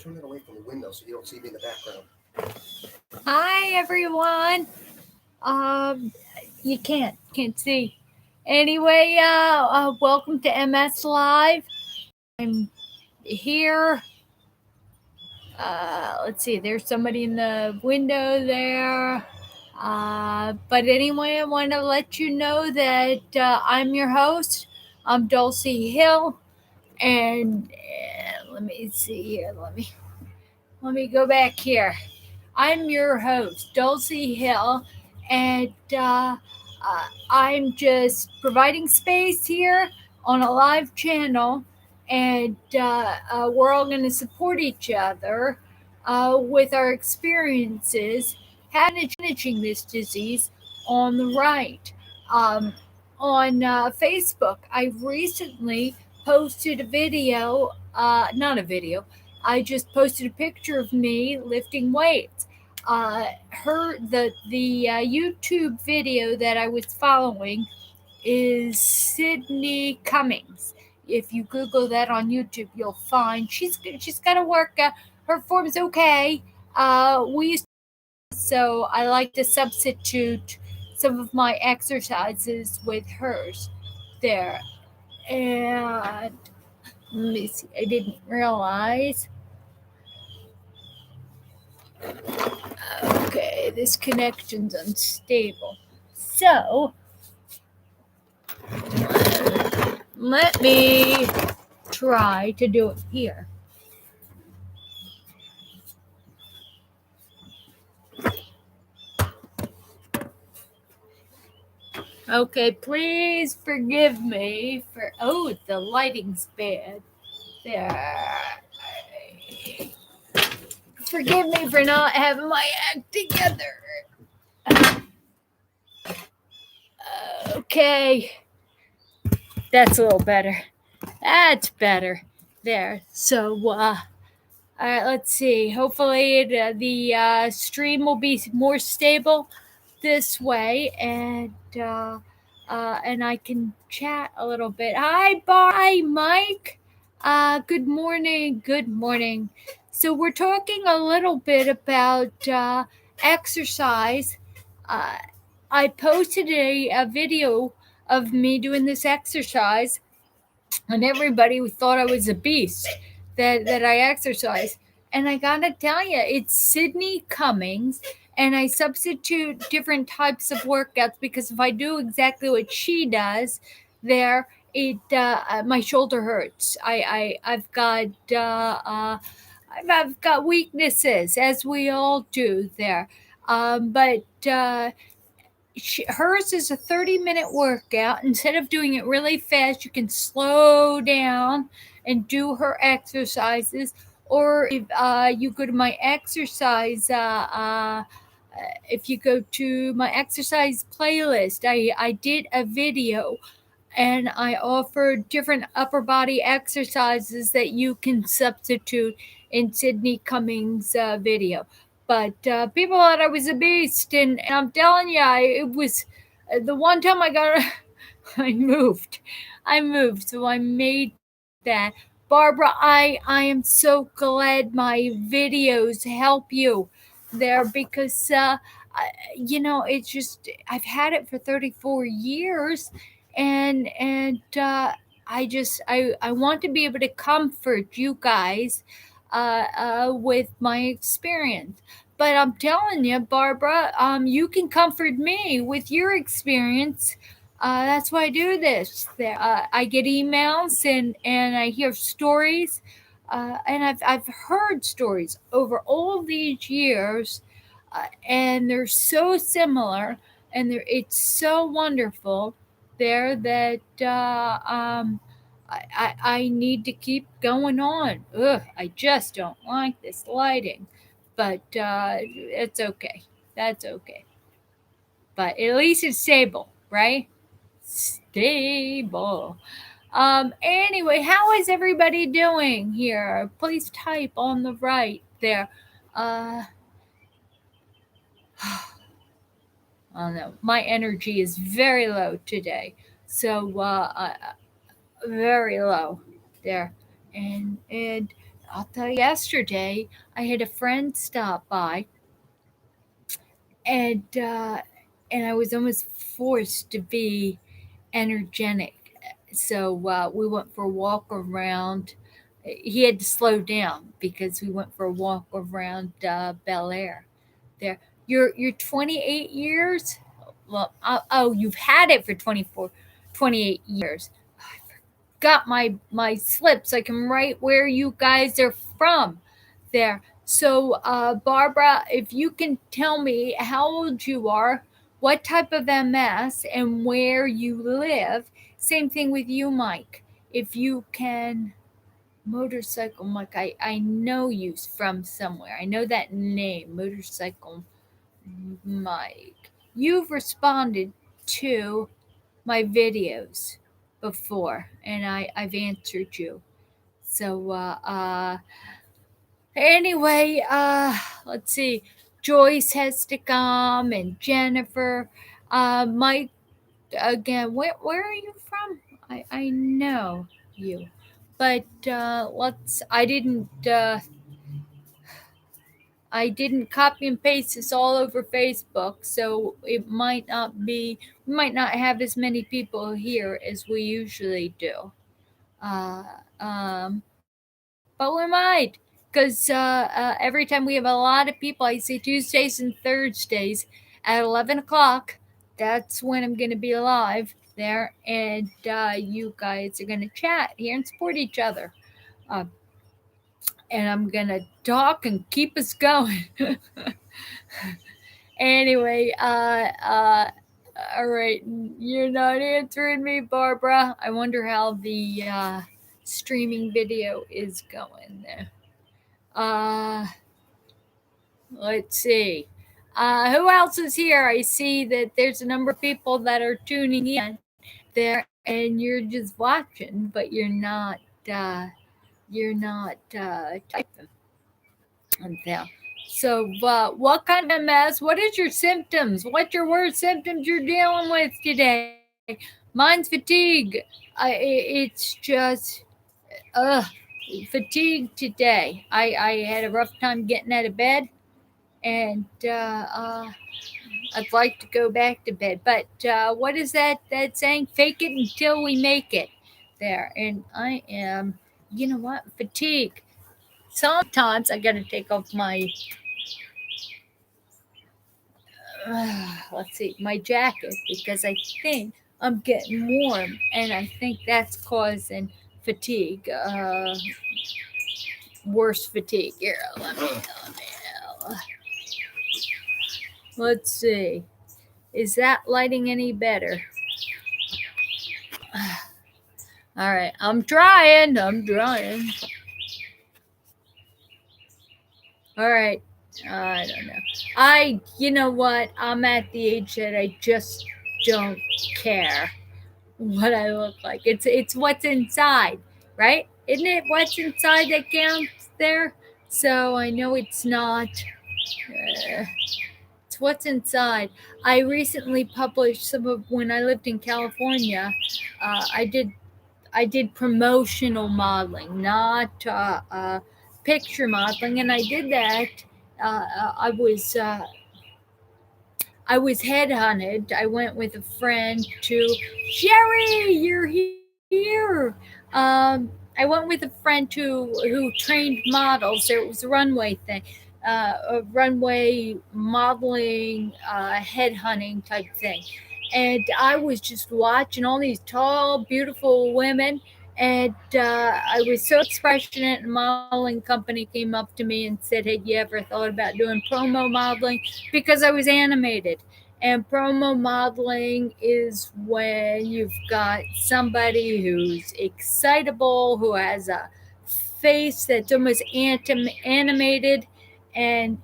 turn that away from the window so you don't see me in the background. Hi, everyone. You can't see. Anyway, welcome to MS Live. I'm here. Let's see. There's somebody in the window there. But anyway, I want to let you know that I'm your host. I'm Dulcie Hill, and let me see here. Let me go back here. I'm your host, Dulcie Hill, and I'm just providing space here on a live channel, and we're all going to support each other with our experiences managing this disease on the right. On Facebook, I recently posted a video, not a video, I just posted a picture of me lifting weights. The YouTube video that I was following is Sydney Cummings. If you Google that on YouTube, you'll find she's got to work. Her form's okay. We used so I like to substitute some of my exercises with hers there. And let me see. I didn't realize. Okay, this connection's unstable. So, let me try to do it here. Okay, please forgive me for, the lighting's bad. There. Forgive me for not having my act together. Okay. That's a little better. That's better. There. So, all right, let's see. Hopefully, the stream will be more stable this way, and I can chat a little bit. Hi, Mike. Good morning. Good morning. So we're talking a little bit about exercise. I posted a video of me doing this exercise, and everybody thought I was a beast that I exercise. And I gotta tell you, it's Sydney Cummings, and I substitute different types of workouts because if I do exactly what she does, there my shoulder hurts. I've got weaknesses, as we all do there. But hers is a 30-minute workout. Instead of doing it really fast, you can slow down and do her exercises. Or if you go to my exercise, if you go to my exercise playlist, I did a video and I offered different upper body exercises that you can substitute in Sydney Cummings' video. But people thought I was a beast, and I'm telling you, it was the one time I got, I moved, so I made that. Barbara, I am so glad my videos help you there because, it's just, I've had it for 34 years, and I want to be able to comfort you guys with my experience. But I'm telling you, Barbara, you can comfort me with your experience. That's why I do this. I get emails and I hear stories, and I've heard stories over all these years, and they're so similar, and it's so wonderful there that I need to keep going on. I just don't like this lighting, but it's okay. That's okay. But at least it's stable, right? Stable. Anyway, how is everybody doing here? Please type on the right there. I don't know. My energy is very low today. So very low there. And I'll tell you, yesterday I had a friend stop by, and I was almost forced to be energetic. So we went for a walk around. He had to slow down because we went for a walk around Bel Air. There, you're 28 years. Well, oh, you've had it for 28 years. Got my slips. I can write where you guys are from. There. So, Barbara, if you can tell me how old you are, what type of MS, and where you live. Same thing with you, Mike. If you can, motorcycle Mike, I know you from somewhere. I know that name, motorcycle Mike. You've responded to my videos before, and I've answered you. So, anyway, let's see. Joyce has to come, and Jennifer. Mike, again, where are you from? I know you, but let's. I didn't copy and paste this all over Facebook, so it might not be. We might not have as many people here as we usually do. Uh, but we might, because every time we have a lot of people, I say Tuesdays and Thursdays at 11 o'clock. That's when I'm going to be live there, and you guys are going to chat here and support each other. Uh, and I'm going to talk and keep us going. Anyway, all right, you're not answering me, Barbara. I wonder how the streaming video is going there. Let's see. Who else is here? I see that there's a number of people that are tuning in there, and you're just watching, but you're not typing on there. So, what kind of MS? What is your symptoms? What's your worst symptoms you're dealing with today? Mine's fatigue. It's just, uh, fatigue today. I had a rough time getting out of bed, and I'd like to go back to bed. But what is that saying? Fake it until we make it. There, and I am. You know what? Fatigue. Sometimes I gotta take off my let's see, my jacket because I think I'm getting warm, and I think that's causing fatigue. Worse fatigue. Here, let's see. Is that lighting any better? All right, I'm trying. All right. I don't know. You know what? I'm at the age that I just don't care what I look like. It's what's inside, right? Isn't it what's inside that counts there? So I know it's not. It's what's inside. I recently published some of when I lived in California. I did promotional modeling, not picture modeling, and I did that. Uh, I was uh, I was headhunted. I went with a friend to Sherry. You're here. I went with a friend who trained models. There was a runway thing, a runway modeling, headhunting type thing, and I was just watching all these tall, beautiful women. And I was so expressionate, and a modeling company came up to me and said, "Had you ever thought about doing promo modeling?" Because I was animated. And promo modeling is when you've got somebody who's excitable, who has a face that's almost animated, and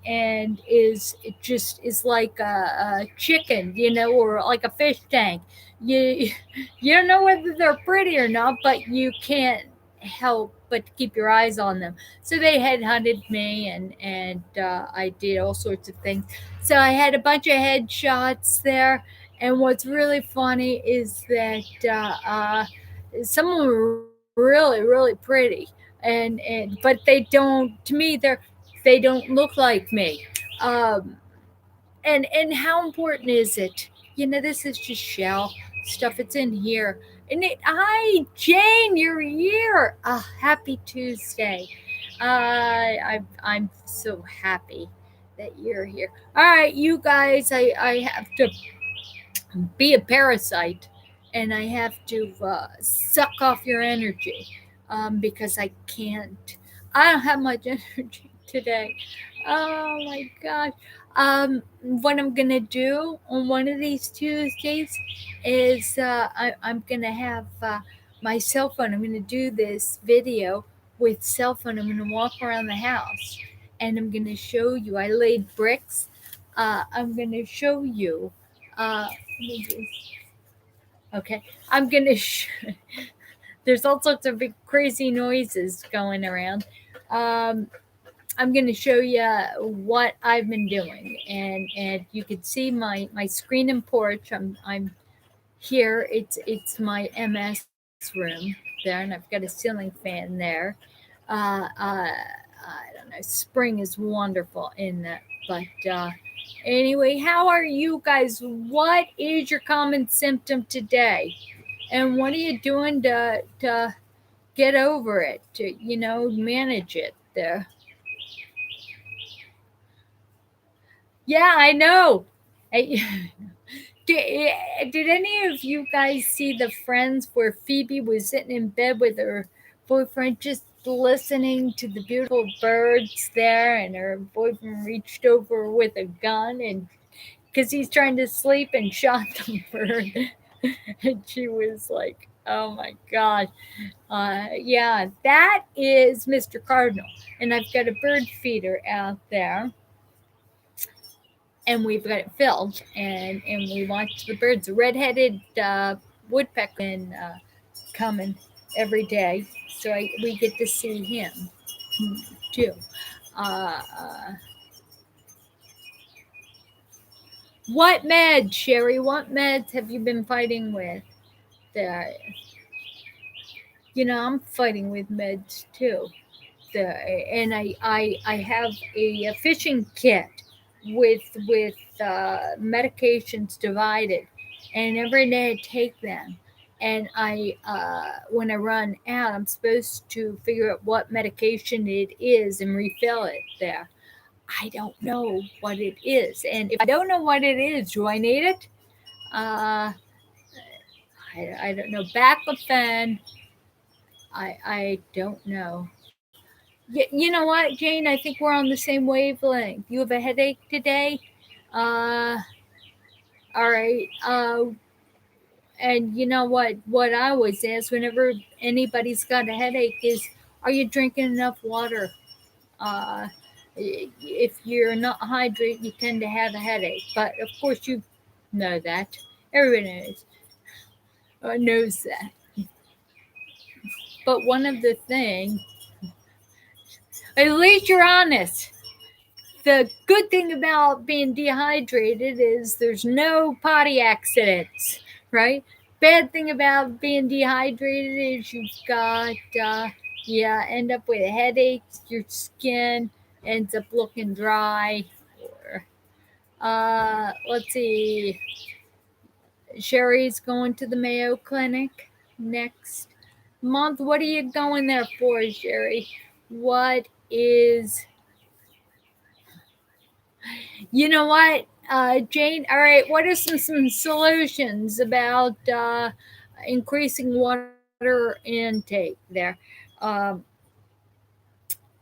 is it just is like a chicken, or like a fish tank. You you don't know whether they're pretty or not, but you can't help but keep your eyes on them. So they headhunted me, and I did all sorts of things. So I had a bunch of headshots there, and what's really funny is that some of them were really, really pretty. and but they don't. To me, they don't look like me. Um, and how important is it? This is just shell stuff. It's in here. And hi, Jane, you're here. Happy Tuesday. I'm so happy that you're here. All right, you guys, I have to be a parasite, and I have to suck off your energy because I can't. I don't have much energy today. Oh my gosh. What I'm gonna do on one of these Tuesdays is I'm gonna have my cell phone. I'm gonna do this video with cell phone. I'm gonna walk around the house and I'm gonna show you. I laid bricks. I'm gonna show you. Let me okay, I'm gonna. There's all sorts of big crazy noises going around. Um, I'm going to show you what I've been doing, and you can see my screen and porch. I'm here. It's my MS room there, and I've got a ceiling fan there. I don't know. Spring is wonderful in that, but anyway, how are you guys? What is your common symptom today, and what are you doing to get over it? To manage it there. Yeah, I know. I- did any of you guys see the Friends where Phoebe was sitting in bed with her boyfriend just listening to the beautiful birds there, and her boyfriend reached over with a gun and because he's trying to sleep and shot the bird. And she was like, oh my God. Yeah, that is Mr. Cardinal. And I've got a bird feeder out there and we've got it filled, and we watch the birds. A red-headed woodpecker and coming every day, so we get to see him too. Uh, uh, what meds, Sherry? What meds have you been fighting with? The, I'm fighting with meds too. And I have a fishing kit with medications divided, and every day I take them. And I when I run out, I'm supposed to figure out what medication it is and refill it there. I don't know what it is, and if I don't know what it is, do I need it? Uh, I don't know. Baclofen. I don't know. You know what, Jane? I think we're on the same wavelength. You have a headache today? Uh, all right. And you know what? What I always ask whenever anybody's got a headache is, are you drinking enough water? Uh, if you're not hydrated, you tend to have a headache. But of course, you know that. Everybody knows that. But one of the things, at least you're honest. The good thing about being dehydrated is there's no potty accidents, right? Bad thing about being dehydrated is you've got, end up with headaches, your skin ends up looking dry. Or, let's see, Sherry's going to the Mayo Clinic next month. What are you going there for, Sherry? What is You know what, Jane? All right, what are some solutions about increasing water intake there? Um,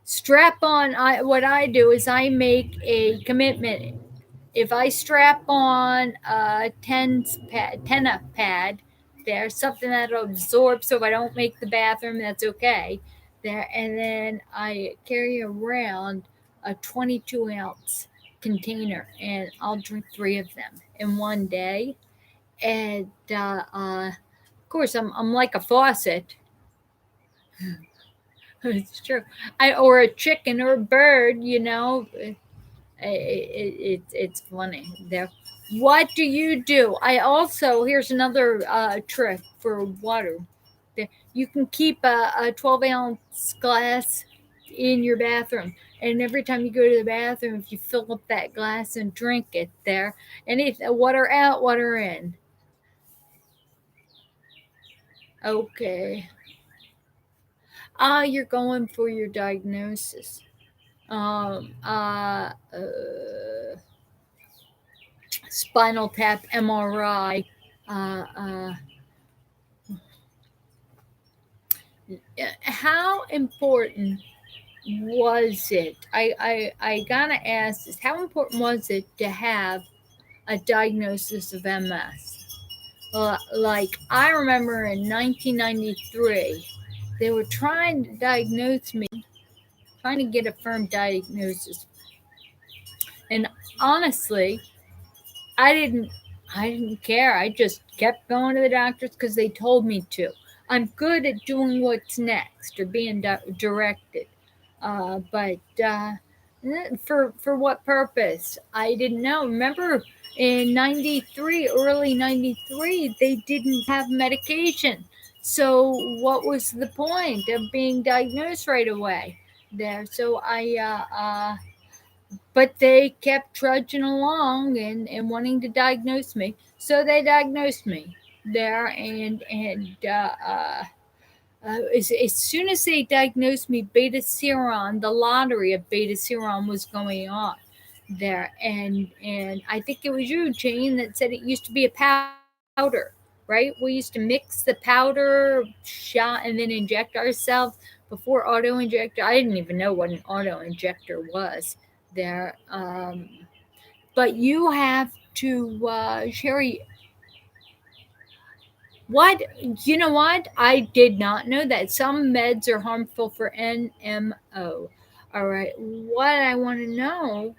strap on. What I do is I make a commitment. If I strap on a tenna pad, there's something that'll absorb. So if I don't make the bathroom, that's okay. There, and then I carry around a 22-ounce container, and I'll drink 3 of them in one day. And of course, I'm like a faucet. It's true. Or a chicken or a bird, it's funny there. What do you do? I also Here's another trick for water. You can keep a 12-ounce glass in your bathroom, and every time you go to the bathroom, if you fill up that glass and drink it there, and it's water out, water in. Okay. You're going for your diagnosis. Um, uh, uh, Spinal tap, MRI. Uh, uh, how important was it? I gotta ask this. How important was it to have a diagnosis of MS? Like, I remember in 1993, they were trying to diagnose me, trying to get a firm diagnosis. And honestly, I didn't I didn't care. I just kept going to the doctors because they told me to. I'm good at doing what's next or being directed. But for what purpose? I didn't know. Remember in 93, early 93, they didn't have medication. So what was the point of being diagnosed right away there? So but they kept trudging along and wanting to diagnose me. So they diagnosed me there, as soon as they diagnosed me, beta seron, the lottery of beta seron was going on there, and I think it was you, Jane, that said it used to be a powder, right? We used to mix the powder shot and then inject ourselves before auto injector. I didn't even know what an auto injector was there. But you have to, Sherry, what? You know what? I did not know that. Some meds are harmful for NMO. All right. What I want to know,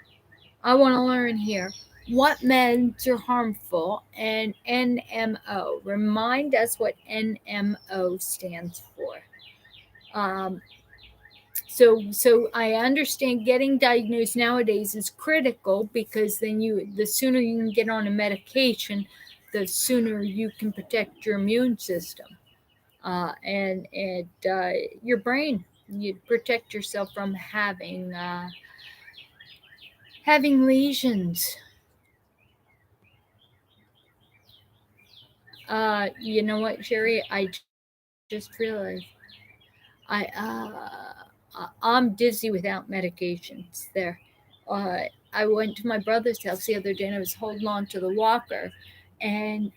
I want to learn here. What meds are harmful and NMO? Remind us what NMO stands for. Um, so I understand getting diagnosed nowadays is critical because then the sooner you can get on a medication, the sooner you can protect your immune system, and your brain. You protect yourself from having lesions. You know what, Jerry? I just realized I'm dizzy without medications. There, I went to my brother's house the other day and I was holding on to the walker, and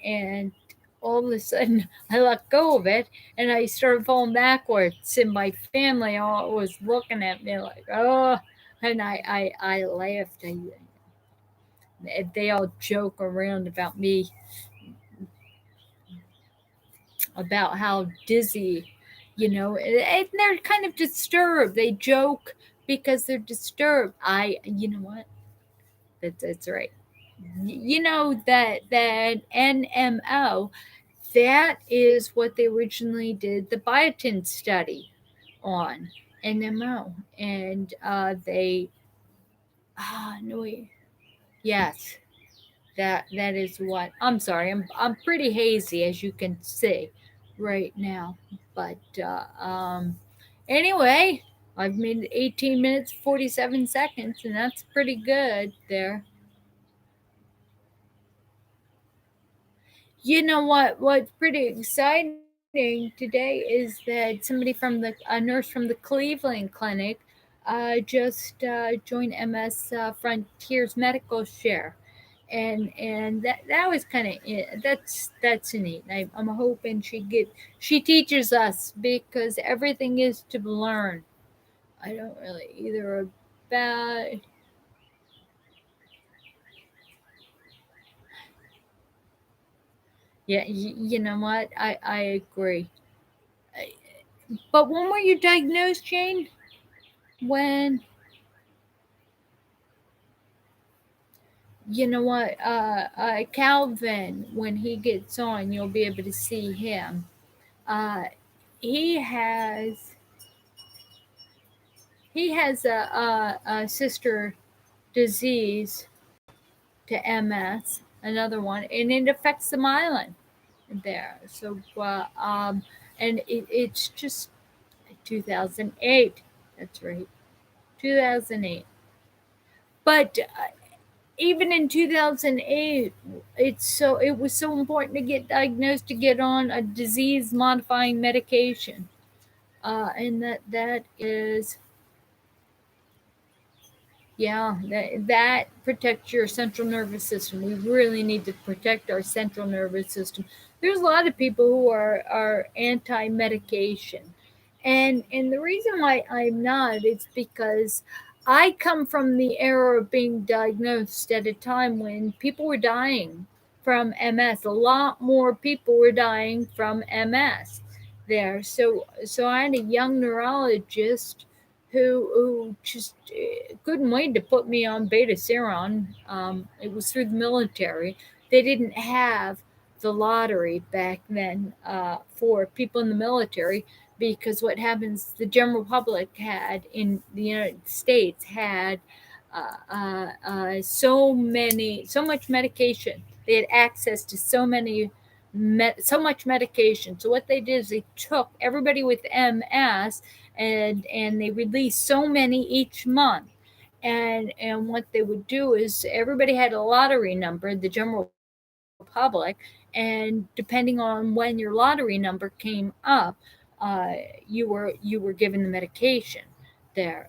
all of a sudden I let go of it and I started falling backwards. And my family all was looking at me like, oh, and I laughed. They all joke around about me, about how dizzy, and they're kind of disturbed. They joke because they're disturbed. You know what? That's right. You know that NMO, that is what they originally did the biotin study on NMO, and they no wait, yes, that is what. I'm sorry, I'm pretty hazy as you can see right now, but anyway, I've made 18 minutes 47 seconds, and that's pretty good there. You know what's pretty exciting today is that somebody from a nurse from the Cleveland Clinic just joined MS Frontiers Medical Share, and that was kind of, that's neat. I'm hoping she teaches us because everything is to learn. I don't really either about. Yeah, you know what? I agree. I- But when were you diagnosed, Jane? When, you know what, Calvin, when he gets on, you'll be able to see him. Uh, he has he has a sister disease to MS, another one, and it affects the myelin there. So and it's just 2008. That's right, 2008. But even in 2008, it was so important to get diagnosed, to get on a disease modifying medication, and that is, yeah, that protects your central nervous system. We really need to protect our central nervous system. There's a lot of people who are anti medication, and the reason why I'm not is because I come from the era of being diagnosed at a time when people were dying from MS. A lot more people were dying from MS there. So I had a young neurologist who just couldn't wait to put me on beta seron. It was through the military. They didn't have the lottery back then for people in the military, because what happens, the general public had in the United States had so much medication. They had access to so much medication. So what they did is they took everybody with MS and they released so many each month. And what they would do is everybody had a lottery number, the general public, and depending on when your lottery number came up, you were given the medication there.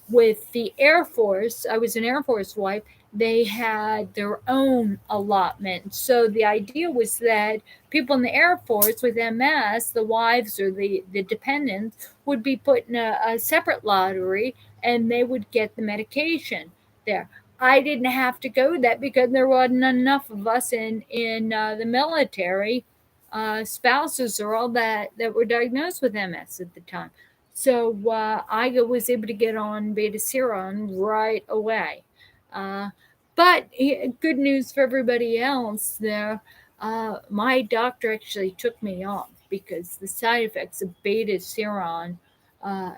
With the Air Force, I was an Air Force wife. They had their own allotment. So the idea was that people in the Air Force with MS, the wives or the dependents, would be put in a separate lottery, and they would get the medication there. I didn't have to go that because there wasn't enough of us in the military, spouses or all that were diagnosed with MS at the time. So I was able to get on beta seron right away. Uh, but good news for everybody else there. My doctor actually took me off because the side effects of beta seron. Uh,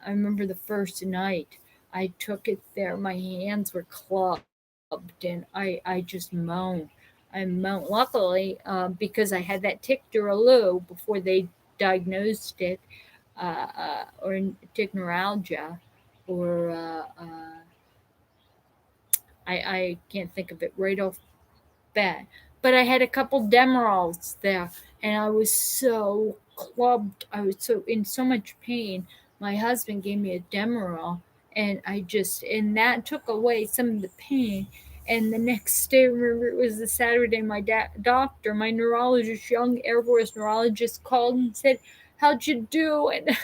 I remember the first night I took it there, my hands were clubbed, and I just moaned. I moaned. Luckily, because I had that tic-duraloo before they diagnosed it, or tick neuralgia, or I can't think of it right off bat. But I had a couple Demerols there, and I was so clubbed. I was so in so much pain. My husband gave me a Demerol, and that took away some of the pain. And the next day, remember, it was the Saturday. My doctor, my neurologist, young Air Force neurologist, called and said, "How'd you do?" And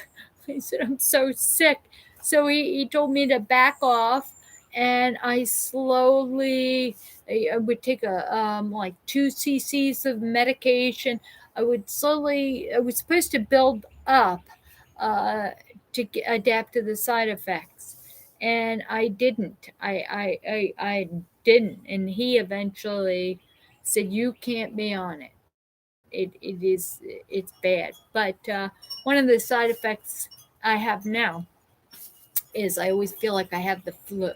I said, "I'm so sick." So he told me to back off, and I would take a like 2 cc's of medication. I was supposed to build up uh, to adapt to the side effects, and I didn't. I didn't, and he eventually said, "You can't be on it. It's bad." But one of the side effects I have now is I always feel like I have the flu.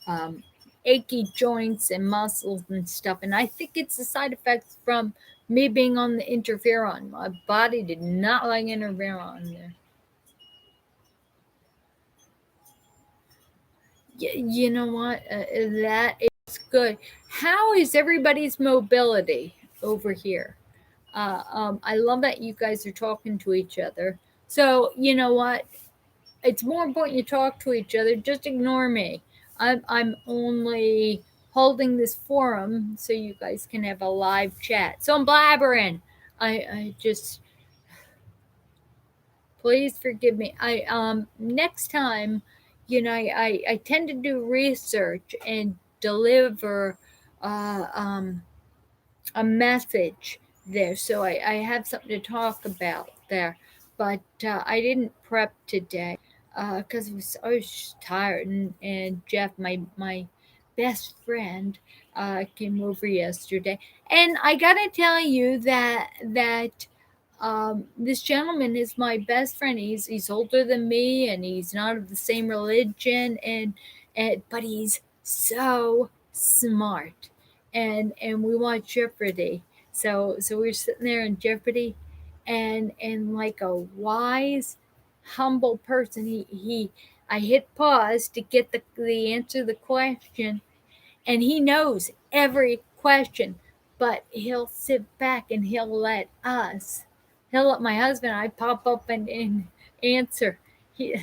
Um, Achy joints and muscles and stuff. And I think it's the side effects from me being on the interferon. My body did not like interferon there. You know what? That is good. How is everybody's mobility over here? I love that you guys are talking to each other. So, you know what? It's more important you talk to each other. Just ignore me. I'm only holding this forum so you guys can have a live chat. So I'm blabbering. I just, please forgive me. I next time, I tend to do research and deliver uh, um, a message there. So I have something to talk about there. But I didn't prep today because I was just tired. And Jeff, my best friend, came over yesterday. And I got to tell you that this gentleman is my best friend. He's older than me, and he's not of the same religion, and but he's so smart, and we watch Jeopardy. So we're sitting there in Jeopardy, and like a wise, humble person, I hit pause to get the answer to the question, and he knows every question, but he'll sit back and he'll let my husband and I pop up and answer. He,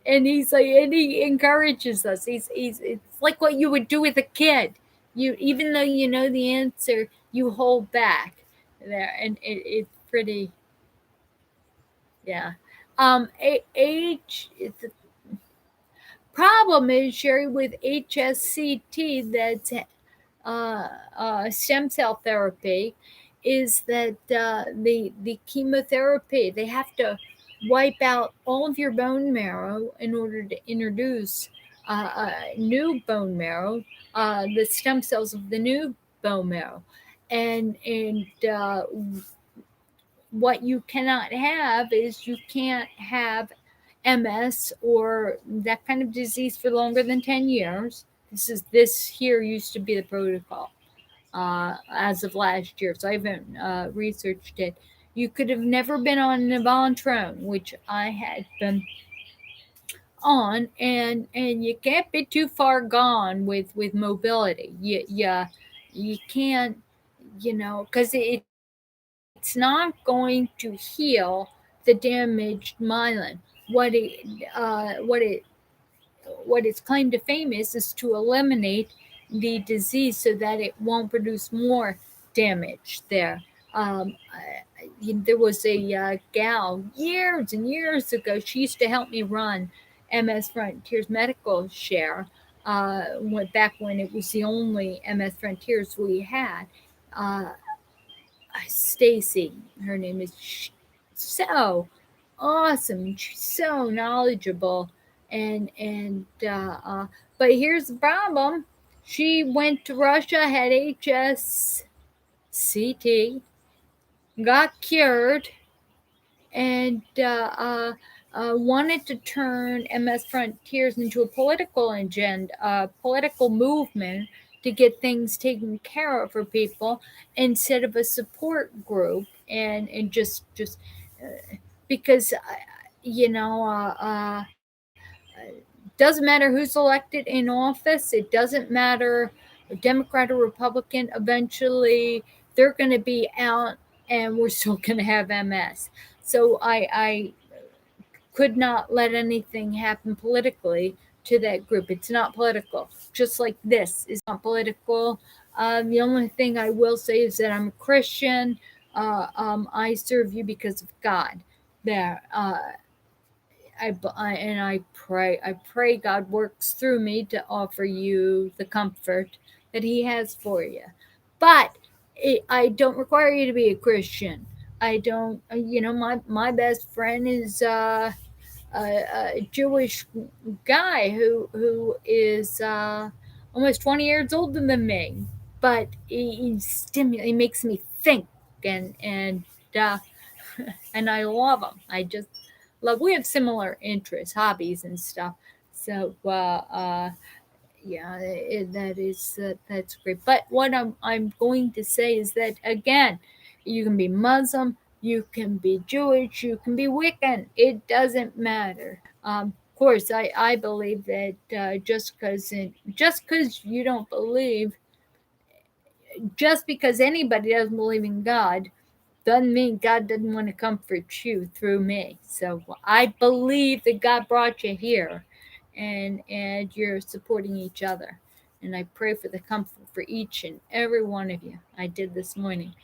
and he's like, and he encourages us. It's like what you would do with a kid. You, even though you know the answer, you hold back there, and it's pretty, yeah. The problem is, Sherry, with HSCT, that's stem cell therapy, is that the chemotherapy, they have to wipe out all of your bone marrow in order to introduce new bone marrow, the stem cells of the new bone marrow, and what you cannot have is you can't have MS or that kind of disease for longer than 10 years. This here used to be the protocol as of last year, so I haven't researched it. You could have never been on Nivolumab, which I had been on, and you can't be too far gone with mobility. You can't, because it's not going to heal the damaged myelin. What it what its claim to fame is to eliminate the disease so that it won't produce more damage there. There was a gal years and years ago. She used to help me run MS Frontiers Medical Share. Went back when it was the only MS Frontiers we had. Uh, Stacy, her name is, so awesome. She's so knowledgeable, and but here's the problem. She went to Russia, had HSCT, got cured, and wanted to turn MS Frontiers into a political agenda, a political movement to get things taken care of for people instead of a support group, and just because you know doesn't matter who's elected in office. It doesn't matter Democrat or Republican. Eventually, they're going to be out, and we're still going to have MS. So I could not let anything happen politically to that group. It's not political. Just like this is not political. The only thing I will say is that I'm a Christian. I serve you because of God. There. And I pray. I pray God works through me to offer you the comfort that He has for you. But I don't require you to be a Christian. I don't. My best friend is a Jewish guy who is almost 20 years older than me, but he makes me think, and uh, and I love him. I just love. We have similar interests, hobbies, and stuff. So yeah, that's great. But what I'm going to say is that, again, you can be Muslim, you can be Jewish, you can be Wiccan. It doesn't matter. Of course, I believe that just because you don't believe, just because anybody doesn't believe in God, doesn't mean God doesn't want to comfort you through me. So I believe that God brought you here, and you're supporting each other. And I pray for the comfort for each and every one of you. I did this morning.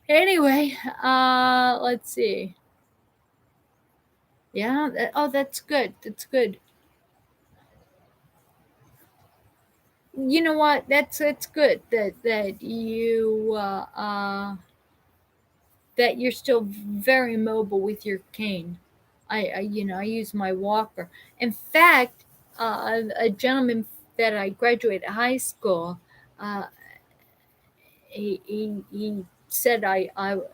Anyway, let's see. Yeah. That's good. That's good. You know what? That's good that you're still very mobile with your cane. I use my walker. In fact, a gentleman that I graduated high school, uh, he said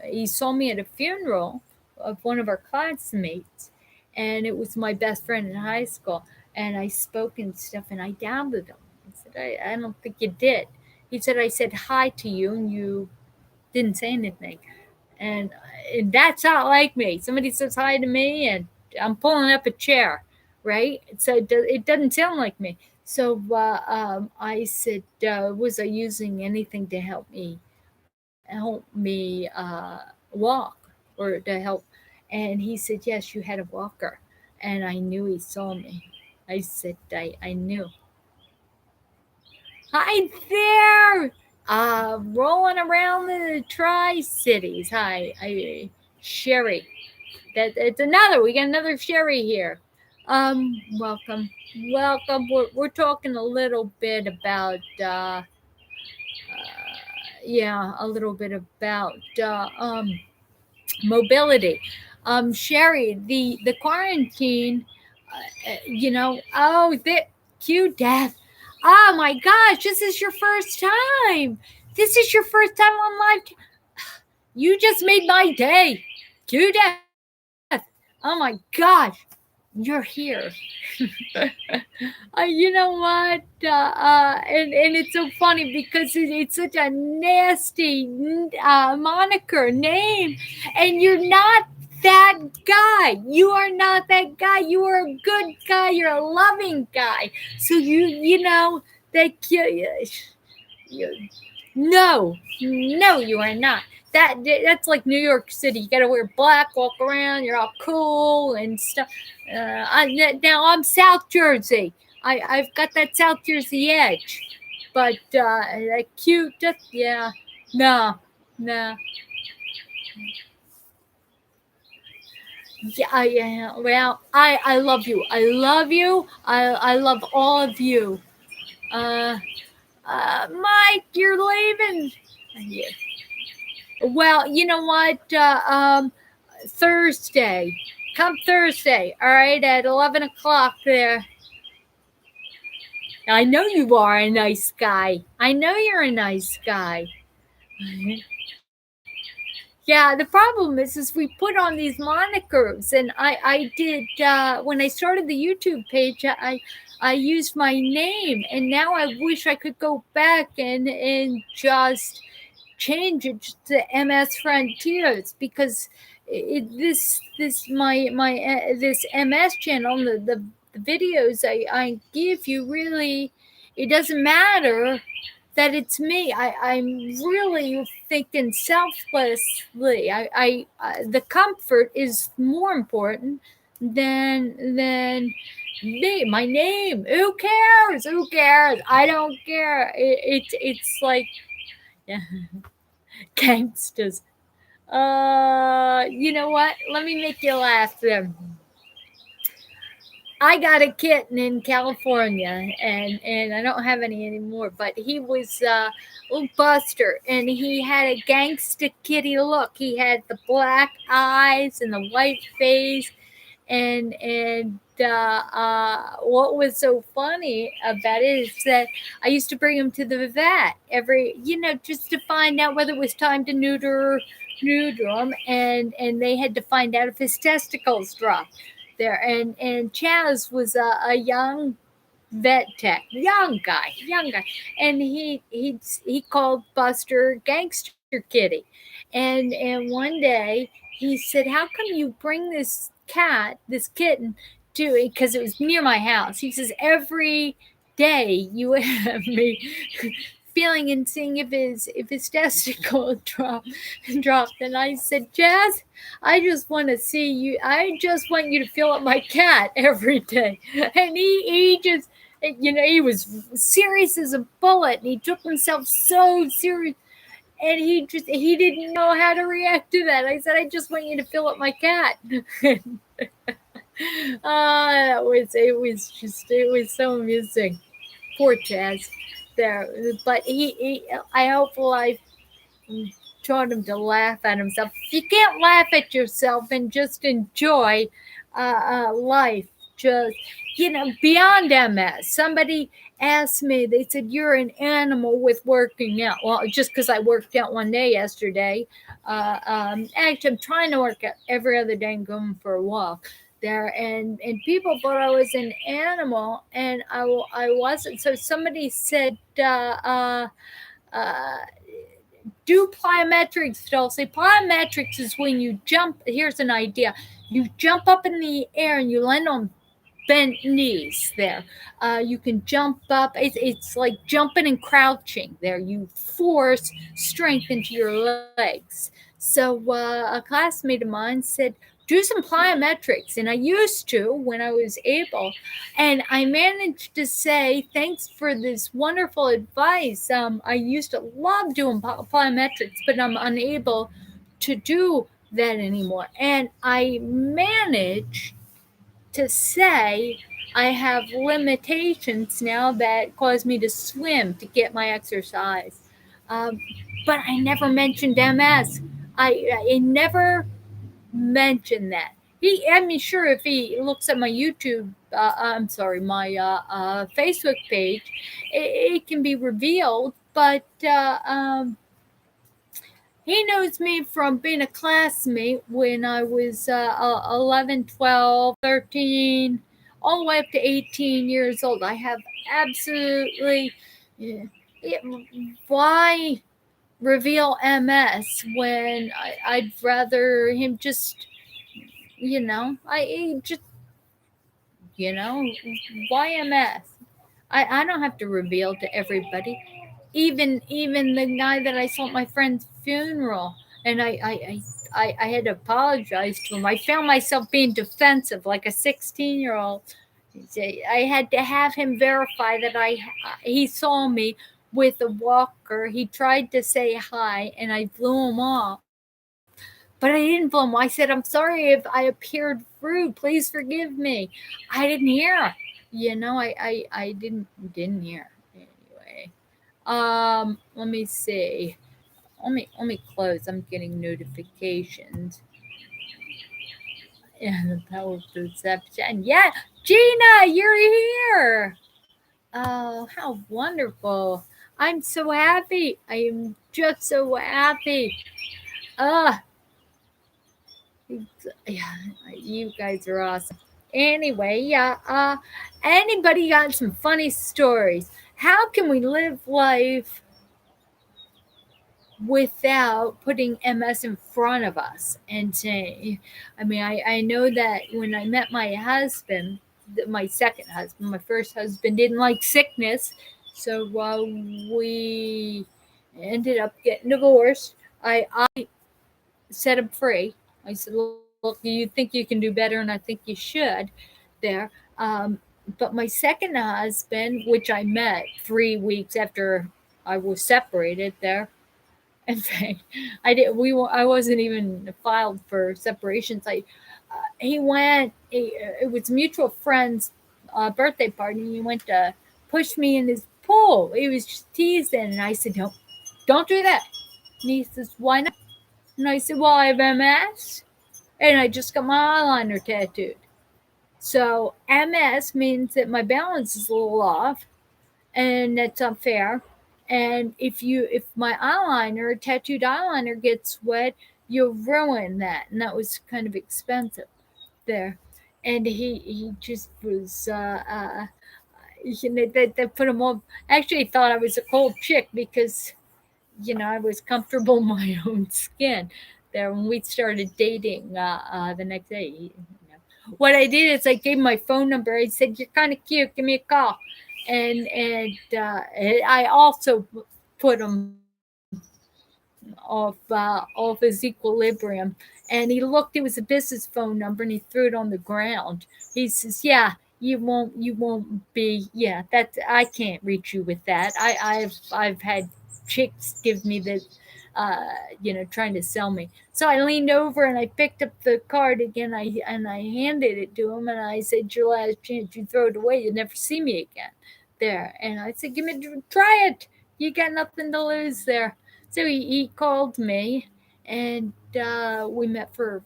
he saw me at a funeral of one of our classmates, and it was my best friend in high school. And I spoke and stuff, and I doubted him. I said, I don't think you did. He said, I said hi to you, and you didn't say anything. and that's not like me. Somebody says hi to me, and I'm pulling up a chair, right? So it doesn't sound like me. So I said, was I using anything to help me walk or to help? And he said, yes, you had a walker. And I knew he saw me. I said, I knew. Hi there! Rolling around the Tri Cities. Hi, Sherry. It's another. We got another Sherry here. Welcome, welcome. We're talking a little bit about yeah, a little bit about mobility. Sherry, the quarantine, oh, the Q death. Oh my gosh, this is your first time. This is your first time on live. You just made my day. Q death. Oh my gosh, you're here. You know what? And it's so funny because it's such a nasty moniker name, and you're not that guy. You are not that guy. You are a good guy. You're a loving guy. So you know that you no, you are not. That's like New York City. You gotta wear black, walk around. You're all cool and stuff. Now I'm South Jersey. I've got that South Jersey edge, but that cute. Just yeah, no, no. Yeah. Well, I love you. I love you. I love all of you. Uh, Mike, you're leaving. Yeah. Well, you know what? Thursday. Come Thursday, all right, at 11 o'clock there. I know you are a nice guy. I know you're a nice guy. Yeah, the problem is we put on these monikers, and I did when I started the YouTube page. I used my name, and now I wish I could go back and just change it to MS Frontiers, because this my this MS channel, the videos I give you, really, it doesn't matter that it's me. I'm really thinking selflessly. The comfort is more important than me. My name. Who cares? Who cares? I don't care. It's like, yeah, gangsters. You know what? Let me make you laugh there. I got a kitten in California, and I don't have any anymore. But he was little Buster, and he had a gangsta kitty look. He had the black eyes and the white face, and what was so funny about it is that I used to bring him to the vet every, just to find out whether it was time to neuter him, and they had to find out if his testicles dropped there. And Chaz was a young vet tech, young guy, and he called Buster Gangster Kitty, and one day he said, "How come you bring this kitten to?" Because it was near my house. He says, "Every day you have me feeling and seeing if his testicle dropped." And I said, "Jazz, I just want to see you. I just want you to fill up my cat every day." And he just, he was serious as a bullet, and he took himself so serious. And he didn't know how to react to that. I said, "I just want you to fill up my cat." It was so amusing. Poor Chaz there. But I hope life taught him to laugh at himself. If you can't laugh at yourself and just enjoy life, just, beyond MS. Somebody asked me, they said, "You're an animal with working out." Well, just because I worked out one day yesterday. Actually, I'm trying to work out every other day and going for a walk there, and people thought I was an animal, and I wasn't. So somebody said, uh, do plyometrics. They'll say plyometrics is when you jump. Here's an idea: you jump up in the air and you land on bent knees. There, you can jump up. It's like jumping and crouching. There, you force strength into your legs. So a classmate of mine said, do some plyometrics. And I used to when I was able. And I managed to say, thanks for this wonderful advice. I used to love doing plyometrics, but I'm unable to do that anymore. And I managed to say I have limitations now that cause me to swim to get my exercise. Um, but I never mentioned MS. I never mention that. I mean, sure, if he looks at my YouTube, I'm sorry, my Facebook page, it can be revealed, but he knows me from being a classmate when I was 11, 12, 13, all the way up to 18 years old. I have absolutely. Why reveal MS when I'd rather him just, I just, why MS? I don't have to reveal to everybody. Even the guy that I saw at my friend's funeral, and I had to apologize to him. I found myself being defensive like a 16-year-old. I had to have him verify that he saw me with a walker. He tried to say hi, and I blew him off. But I didn't blow him. I said, I'm sorry if I appeared rude. Please forgive me. I didn't hear. I didn't hear. Anyway. Let me see. Let me close. I'm getting notifications. Yeah, the power of perception. Yeah, Gina, you're here. Oh, how wonderful. I'm so happy. I am just so happy. Uh, yeah, you guys are awesome. Anyway, yeah, anybody got some funny stories? How can we live life without putting MS in front of us and saying, I mean, I know that when I met my husband, my second husband, my first husband didn't like sickness. So we ended up getting divorced. I set him free. I said, look, you think you can do better, and I think you should there. But my second husband, which I met 3 weeks after I was separated there, in fact, I wasn't even filed for separations. He went. It was mutual friend's birthday party. And he went to push me in his pool. He was just teasing, and I said, "No, don't do that." And he says, "Why not?" And I said, "Well, I have MS, and I just got my eyeliner tattooed. So MS means that my balance is a little off, and that's unfair. And if my eyeliner, tattooed eyeliner, gets wet, you'll ruin that." And that was kind of expensive there. And he just was that put him off. Actually, he thought I was a cold chick because I was comfortable in my own skin. There, when we started dating, the next day, what I did is I gave him my phone number. I said, "You're kind of cute. Give me a call." And I also put him off his equilibrium. And he looked; it was a business phone number, and he threw it on the ground. He says, "Yeah, you won't be. Yeah, that's I can't reach you with that. I've had chicks give me the." Trying to sell me. So I leaned over and I picked up the card again. I handed it to him and I said, "Your last chance. You throw it away, you'll never see me again." There, and I said, try it. You got nothing to lose there." So he called me, and we met for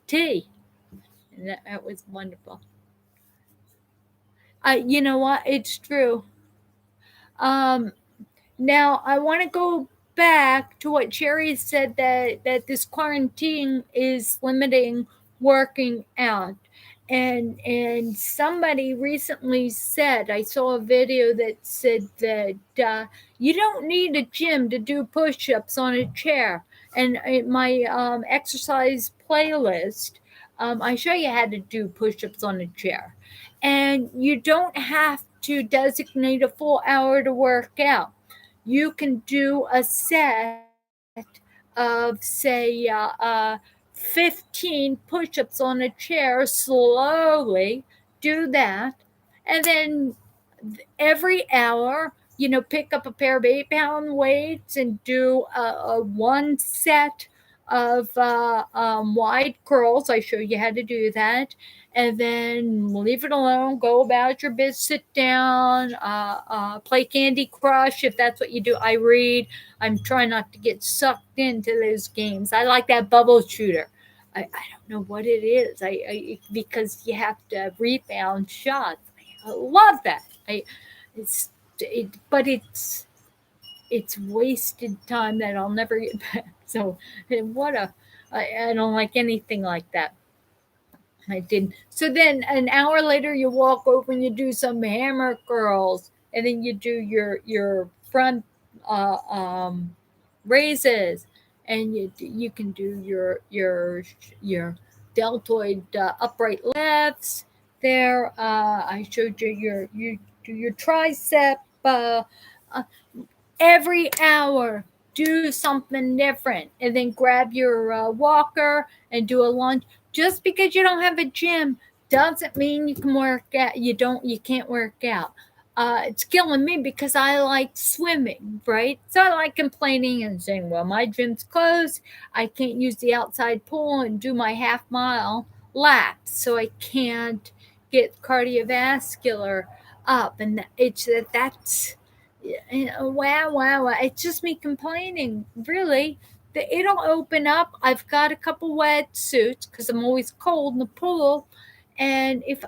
tea, and that was wonderful. You know what? It's true. Um, Now, I want to go back to what Sherry said, that this quarantine is limiting working out. and somebody recently said, I saw a video that said that you don't need a gym to do push-ups on a chair. And in my exercise playlist, I show you how to do push-ups on a chair. And you don't have to designate a full hour to work out. You can do a set of, say, 15 push ups on a chair slowly, do that, and then every hour, pick up a pair of 8-pound weights and do a one set of wide curls. I show you how to do that. And then leave it alone, go about your business, sit down, play Candy Crush if that's what you do. I read. I'm trying not to get sucked into those games. I like that bubble shooter. I don't know what it is. Because you have to rebound shots. I love that. But it's wasted time that I'll never get back. So I don't like anything like that. I didn't. So then an hour later, you walk over and you do some hammer curls, and then you do your front raises, and you can do your deltoid upright lifts. There, I showed you you do your tricep. Uh, every hour, do something different, and then grab your walker and do a lunge. Just because you don't have a gym doesn't mean you can work out. You can't work out. It's killing me because I like swimming, right? So I like complaining and saying, well, my gym's closed. I can't use the outside pool and do my half-mile laps, so I can't get cardiovascular up. And that's wow. It's just me complaining, really. It'll open up. I've got a couple wetsuits because I'm always cold in the pool. And if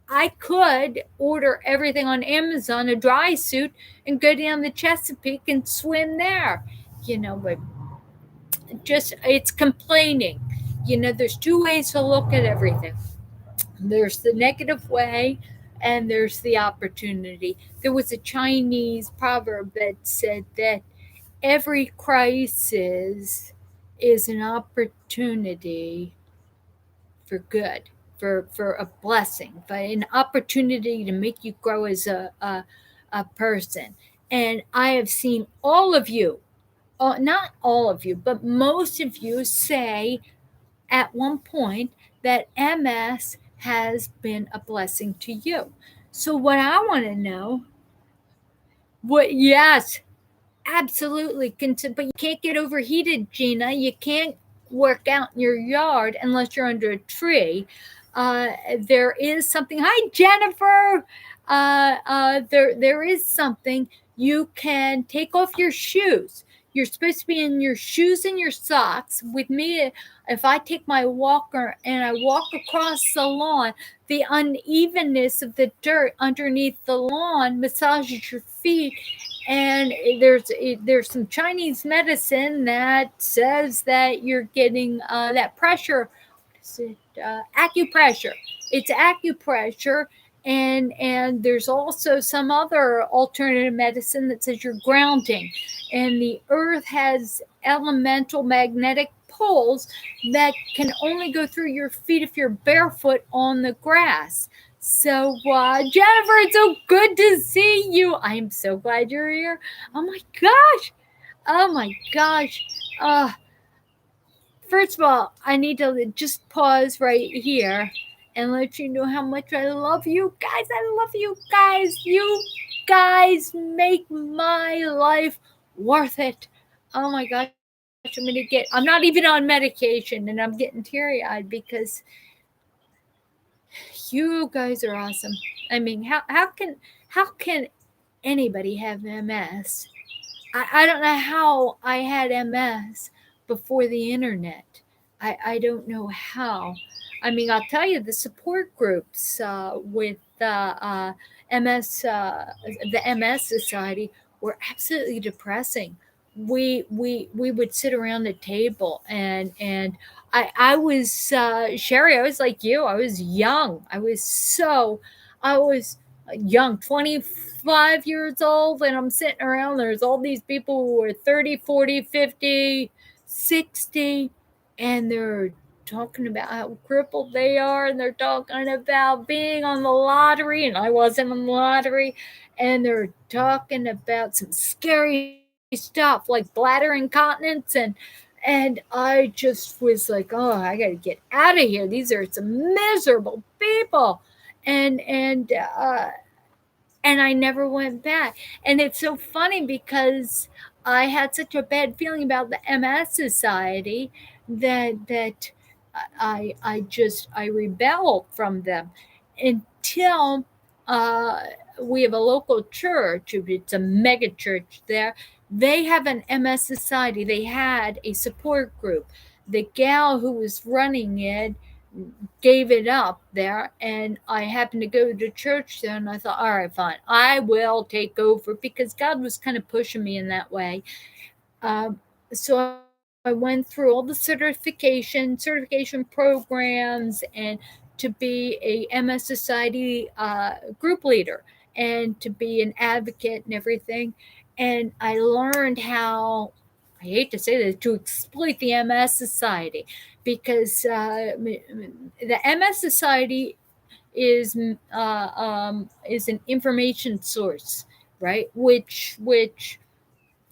I could order everything on Amazon, a dry suit, and go down the Chesapeake and swim there, but just it's complaining. There's two ways to look at everything. There's the negative way, and there's the opportunity. There was a Chinese proverb that said that every crisis is an opportunity for good, for a blessing, but an opportunity to make you grow as a person. And I have seen all of you, not all of you, but most of you say at one point that MS has been a blessing to you. So what I want to know, yes, absolutely. But you can't get overheated, Gina. You can't work out in your yard unless you're under a tree. There is something. Hi, Jennifer. There is something. You can take off your shoes. You're supposed to be in your shoes and your socks. With me, if I take my walker and I walk across the lawn, the unevenness of the dirt underneath the lawn massages your feet. And there's some Chinese medicine that says that you're getting that pressure. What is it? Acupressure. It's acupressure, and there's also some other alternative medicine that says you're grounding. And the earth has elemental magnetic poles that can only go through your feet if you're barefoot on the grass. So, Jennifer, it's so good to see you. I'm so glad you're here. Oh my gosh. Oh my gosh. First of all, I need to just pause right here and let you know how much I love you guys. I love you guys. You guys make my life worth it. Oh my gosh. I'm not even on medication, and I'm getting teary-eyed because you guys are awesome. I mean, how can anybody have MS? I don't know how I had MS before the internet. I don't know how. I mean, I'll tell you, the support groups with MS, the MS Society, were absolutely depressing. we would sit around the table, and I was Sherry. I was like you. I was young. I was young, 25 years old, and I'm sitting around. There's all these people who are 30, 40, 50, 60, and they're talking about how crippled they are, and they're talking about being on the lottery, and I wasn't on the lottery, and they're talking about some scary stuff like bladder incontinence, and I just was like, oh, I gotta get out of here. These are some miserable people, and and I never went back. And it's so funny because I had such a bad feeling about the MS Society that I rebelled from them until uh, we have a local church. It's a mega church there. They have an MS Society. They had a support group. The gal who was running it gave it up there, and I happened to go to church there, and I thought, all right, fine, I will take over, because God was kind of pushing me in that way. So I went through all the certification programs, and to be a MS Society group leader, and to be an advocate and everything. And I learned how, I hate to say this, to exploit the MS Society, because the MS Society is an information source, right? Which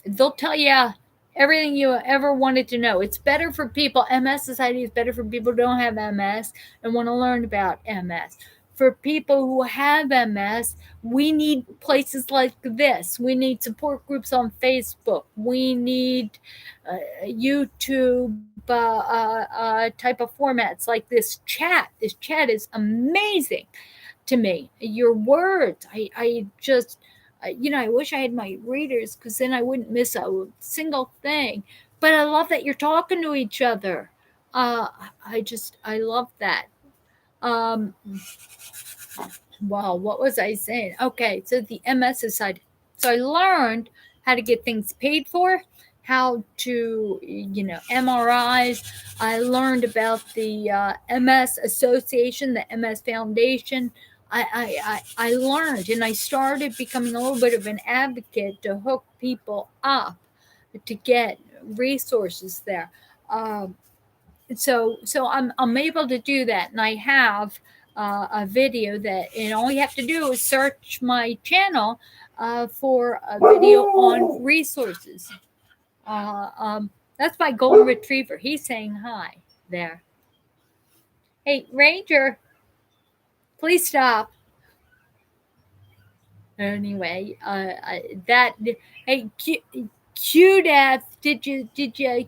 they'll tell you everything you ever wanted to know. It's better for people. MS Society is better for people who don't have MS and want to learn about MS. For people who have MS, we need places like this. We need support groups on Facebook. We need YouTube type of formats like this chat. This chat is amazing to me. Your words, I just, I wish I had my readers, because then I wouldn't miss a single thing. But I love that you're talking to each other. Uh, I love that. Um, wow, what was I saying? Okay, so the MS side. So I learned how to get things paid for, how to, MRIs. I learned about the MS Association, the MS Foundation. I learned, and I started becoming a little bit of an advocate to hook people up to get resources there. Um, so I'm able to do that, and I have a video that, and all you have to do is search my channel for a video on resources. Uh, um, that's my golden retriever. He's saying hi there. Hey, Ranger, please stop. Anyway, that, hey, Q Death, did you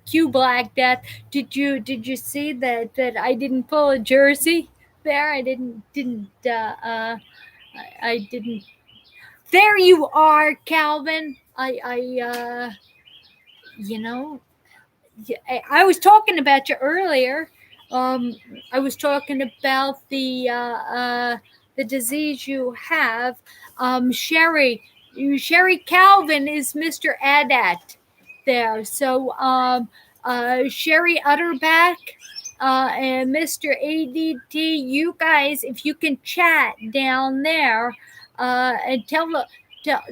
Q Black Death? Did you see that I didn't pull a jersey there? I didn't. There you are, Calvin. You know, I was talking about you earlier. Um, I was talking about the disease you have. Sherry Calvin is Mr. Adat there. So Sherry Utterback and Mr. ADT, you guys, if you can chat down there and tell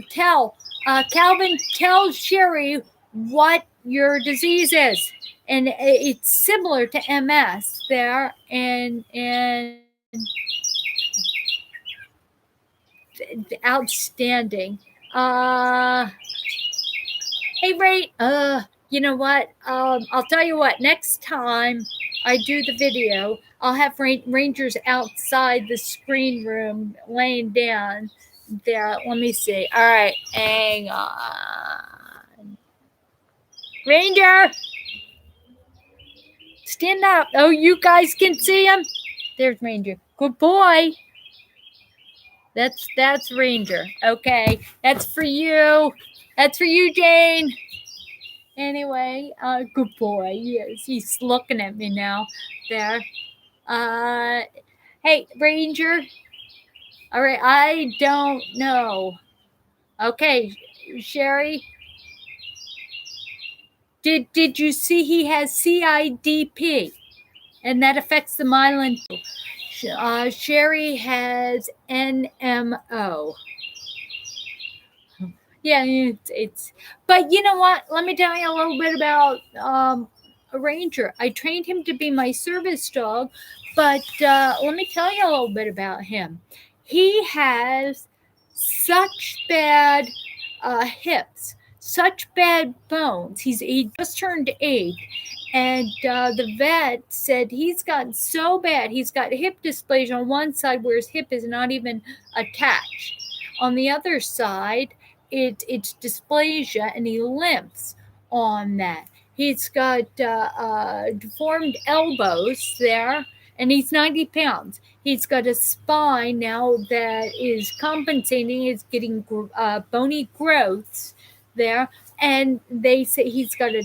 Calvin, tell Sherry what your disease is, and it's similar to MS there, and outstanding. Hey Ray, you know what? I'll tell you what. Next time I do the video, I'll have rangers outside the screen room laying down there. Let me see. All right, hang on. Ranger, stand up. Oh, you guys can see him. There's Ranger. Good boy. That's Ranger. Okay, that's for you. That's for you, Jane. Anyway, good boy. Yes, he's looking at me now. There. Uh, hey, Ranger. All right, I don't know. Okay, Sherry. Did you see he has CIDP, and that affects the myelin too. Sherry has NMO. Yeah, it's. But you know what? Let me tell you a little bit about a ranger. I trained him to be my service dog, but let me tell you a little bit about him. He has such bad hips, such bad bones. He just turned 8, and the vet said he's got so bad. He's got hip dysplasia on one side where his hip is not even attached. On the other side, it's dysplasia, and he limps on that. He's got deformed elbows there, and he's 90 pounds. He's got a spine now that is compensating. He's getting bony growths there, and they say he's got a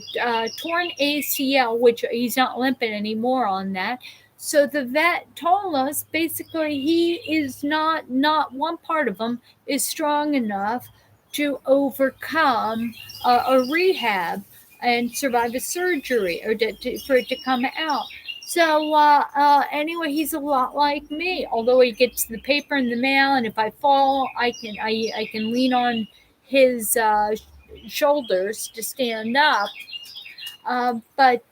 torn ACL, which he's not limping anymore on that. So the vet told us basically he is not one part of him is strong enough to overcome a rehab and survive a surgery or for it to come out. So anyway, he's a lot like me. Although he gets the paper in the mail, and if I fall, I can lean on his shoulders to stand up. But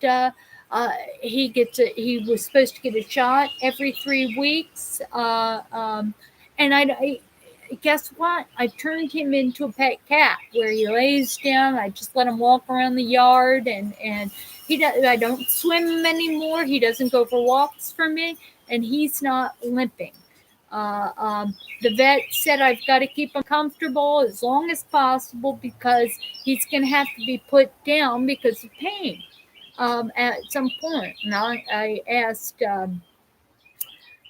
he was supposed to get a shot every 3 weeks, and I guess what? I turned him into a pet cat where he lays down. I just let him walk around the yard, and I don't swim him anymore. He doesn't go for walks for me, and he's not limping. The vet said I've got to keep him comfortable as long as possible because he's going to have to be put down because of pain at some point. And I asked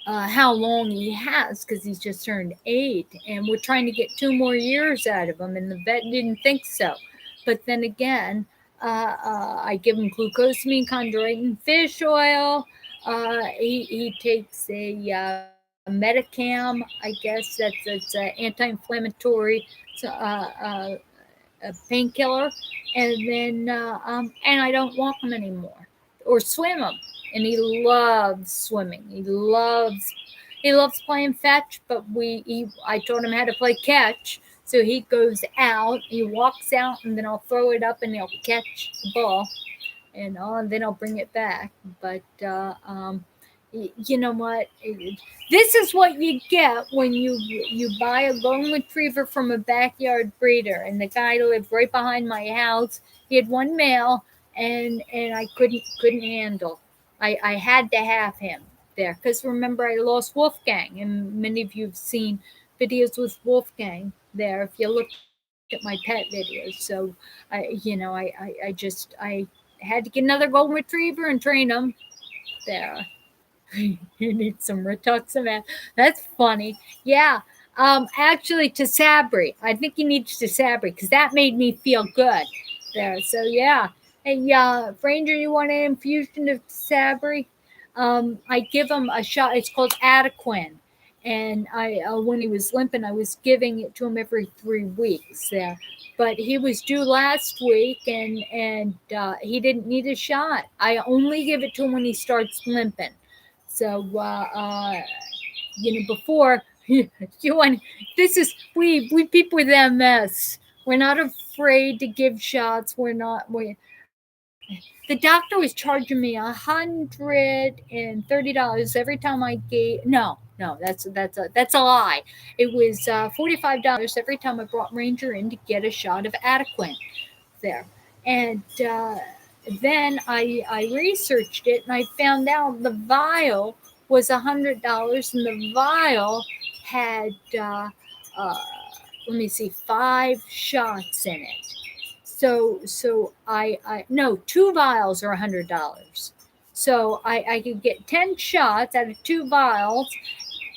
how long he has because he's just turned 8, and we're trying to get 2 more years out of him, and the vet didn't think so. But then again, I give him glucosamine, chondroitin, fish oil. He takes a Metacam, I guess it's an anti-inflammatory a painkiller, and then and I don't walk him anymore or swim him. And he loves swimming. He loves playing fetch, but I taught him how to play catch. So he goes out, he walks out, and then I'll throw it up, and he'll catch the ball, and then I'll bring it back. But you know what? This is what you get when you buy a golden retriever from a backyard breeder. And the guy lived right behind my house. He had one male, and I couldn't handle. I had to have him there because remember I lost Wolfgang, and many of you have seen videos with Wolfgang there if you look at my pet videos. So I had to get another golden retriever and train him there. You need some rituximab. That's funny. Yeah. Actually, to Sabri. I think he needs to Sabri because that made me feel good there. So yeah. Hey, Ranger, you want an infusion of Sabri? I give him a shot. It's called Adequan. And I, when he was limping, I was giving it to him every 3 weeks there. But he was due last week, and he didn't need a shot. I only give it to him when he starts limping. So, before you want, this is we people with MS. We're not afraid to give shots. The doctor was charging me $130 every time I gave. No, that's a lie. It was $45 every time I brought Ranger in to get a shot of Adequan there, and then I researched it and I found out the vial was $100, and the vial had let me see, 5 shots in it. So I no, 2 vials are $100. So I could get 10 shots out of 2 vials,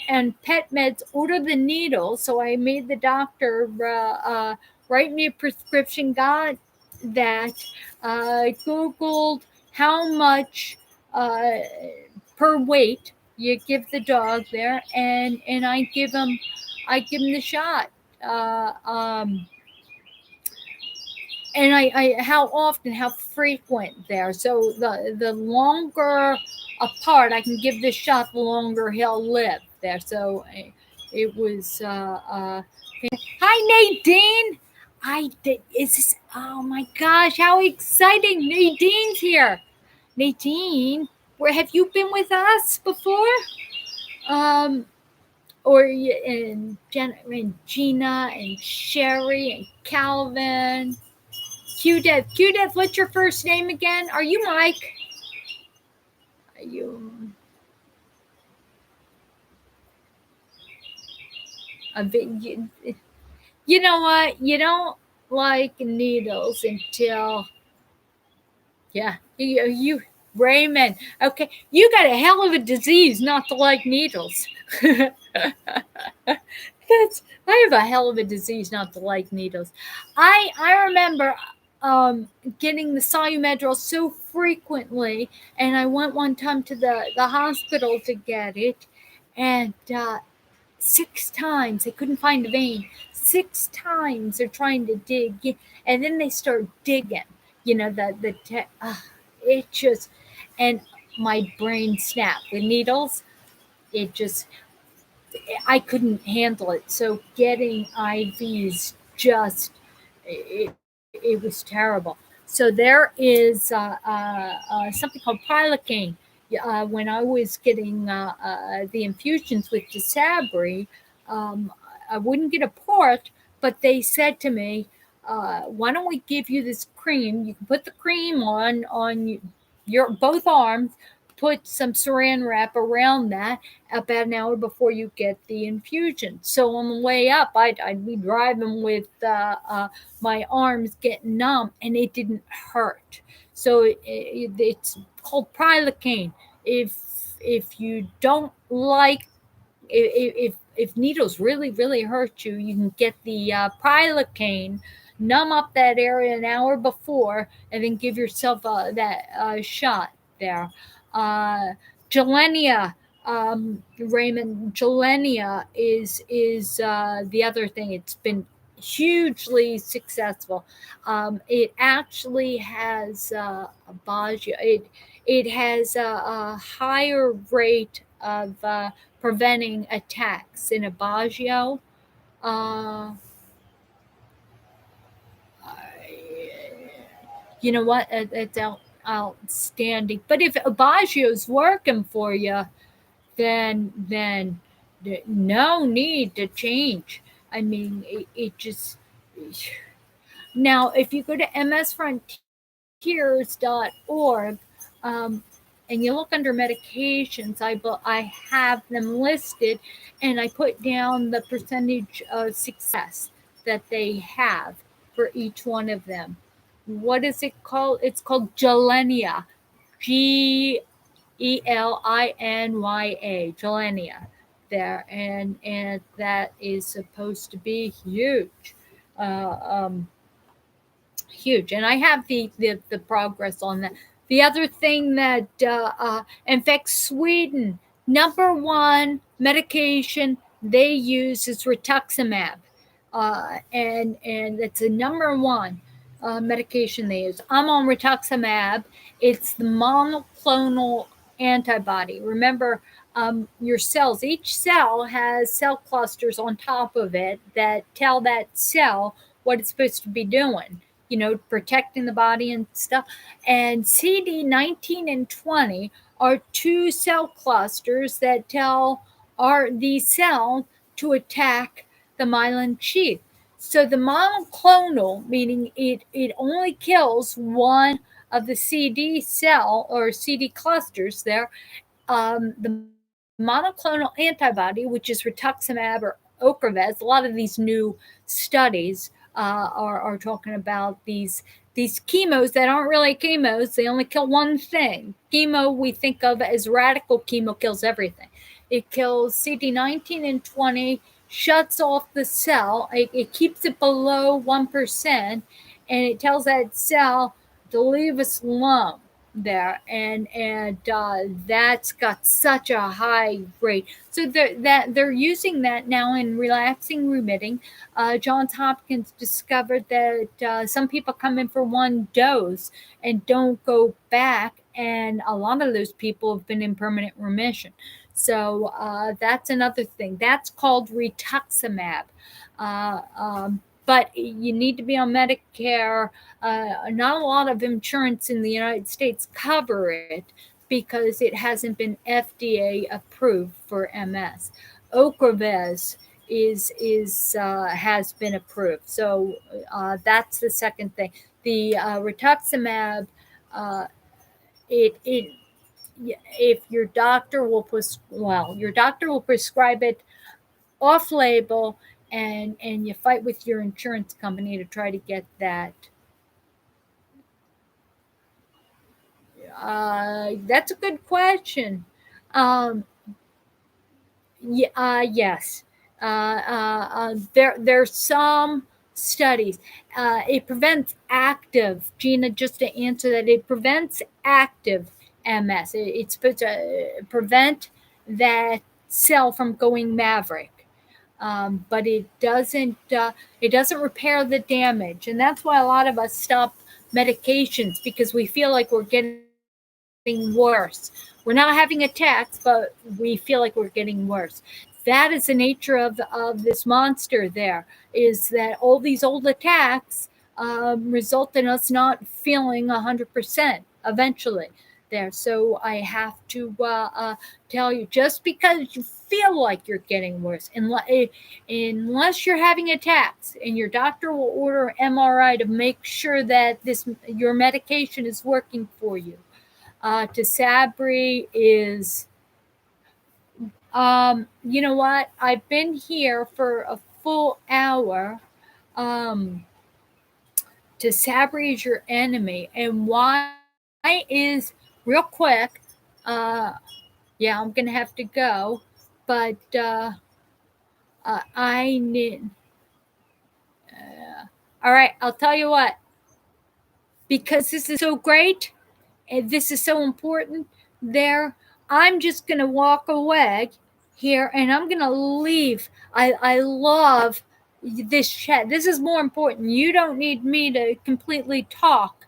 and Pet Meds order the needle. So I made the doctor write me a prescription, got that, Googled how much per weight you give the dog there, and I give him the shot. and how often, how frequent there. So the longer apart I can give this shot, the longer he'll live there. So it was. Hi, Nadine. I did. Is this? Oh my gosh! How exciting! Nadine's here. Nadine, where have you been with us before? Um, and Jenna and Gina and Sherry and Calvin. QDev. QDev, what's your first name again? Are you Mike? Are you a bit? You know what? You don't like needles until, yeah, you Raymond. Okay, you got a hell of a disease not to like needles. That's I have a hell of a disease not to like needles. I remember getting the Solumedrol so frequently, and I went one time to the hospital to get it, and 6 times they couldn't find a vein. 6 times they're trying to dig, and then they start digging. It just, and my brain snapped. The needles, it just, I couldn't handle it. So getting IVs just, it was terrible. So there is something called pilocaine. When I was getting the infusions with Desabri, um, I wouldn't get a port, but they said to me, "Why don't we give you this cream? You can put the cream on your both arms, put some Saran wrap around that about an hour before you get the infusion." So on the way up, I'd be driving with my arms getting numb, and it didn't hurt. So it's called Prilocaine. If you don't like, if needles really hurt you, you can get the Prilocaine, numb up that area an hour before, and then give yourself that shot there. Uh, Gelenia, Raymond, Gelenia is the other thing. It's been hugely successful. It actually has a Baggio. It has a higher rate of preventing attacks in a Baggio. Uh, you know what? It's outstanding. But if Baggio's working for you, then no need to change. I mean, it just now if you go to msfrontiers.org, and you look under medications, I have them listed, and I put down the percentage of success that they have for each one of them. What is it called? It's called Gelenia, Elinya, Gelenia. There, and that is supposed to be huge. Uh, um, Huge. And I have the progress on that. The other thing that in fact, Sweden, number one medication they use is rituximab, and it's the number one medication they use. I'm on rituximab. It's the monoclonal antibody. Remember, your cells, each cell has cell clusters on top of it that tell that cell what it's supposed to be doing, protecting the body and stuff. And CD19 and 20 are two cell clusters that tell the cell to attack the myelin sheath. So the monoclonal, meaning it only kills one of the CD cell or CD clusters there. The monoclonal antibody, which is rituximab or Ocrevus, a lot of these new studies are talking about these chemos that aren't really chemos. They only kill one thing. Chemo we think of as radical chemo kills everything. It kills CD19 and 20, shuts off the cell. It keeps it below 1%, and it tells that cell to leave us alone. there, and that's got such a high rate. So they're using that now in relapsing remitting. Johns Hopkins discovered that some people come in for one dose and don't go back, and a lot of those people have been in permanent remission. So that's another thing. That's called rituximab. But you need to be on Medicare. Not a lot of insurance in the United States cover it because it hasn't been FDA approved for MS. Ocrevus is has been approved, so that's the second thing. The rituximab, uh, it if your doctor will your doctor will prescribe it off label, and you fight with your insurance company to try to get that. That's a good question. Um, yes. There's some studies. It prevents active, Gina, just to answer that, it prevents active MS. It's supposed to prevent that cell from going maverick. But it doesn't repair the damage, and that's why a lot of us stop medications, because we feel like we're getting worse. We're not having attacks, but we feel like we're getting worse. That is the nature of this monster. There is that all these old attacks result in us not feeling 100% eventually. There, so I have to tell you, just because you feel like you're getting worse, unless you're having attacks, and your doctor will order MRI to make sure that this your medication is working for you. Tisabri is, you know what? I've been here for a full hour. Um, Tisabri is your enemy, and why is real quick? Uh, yeah, I'm gonna have to go, but I need. All right, I'll tell you what. Because this is so great, and this is so important, there, I'm just going to walk away here, and I'm going to leave. I love this chat. This is more important. You don't need me to completely talk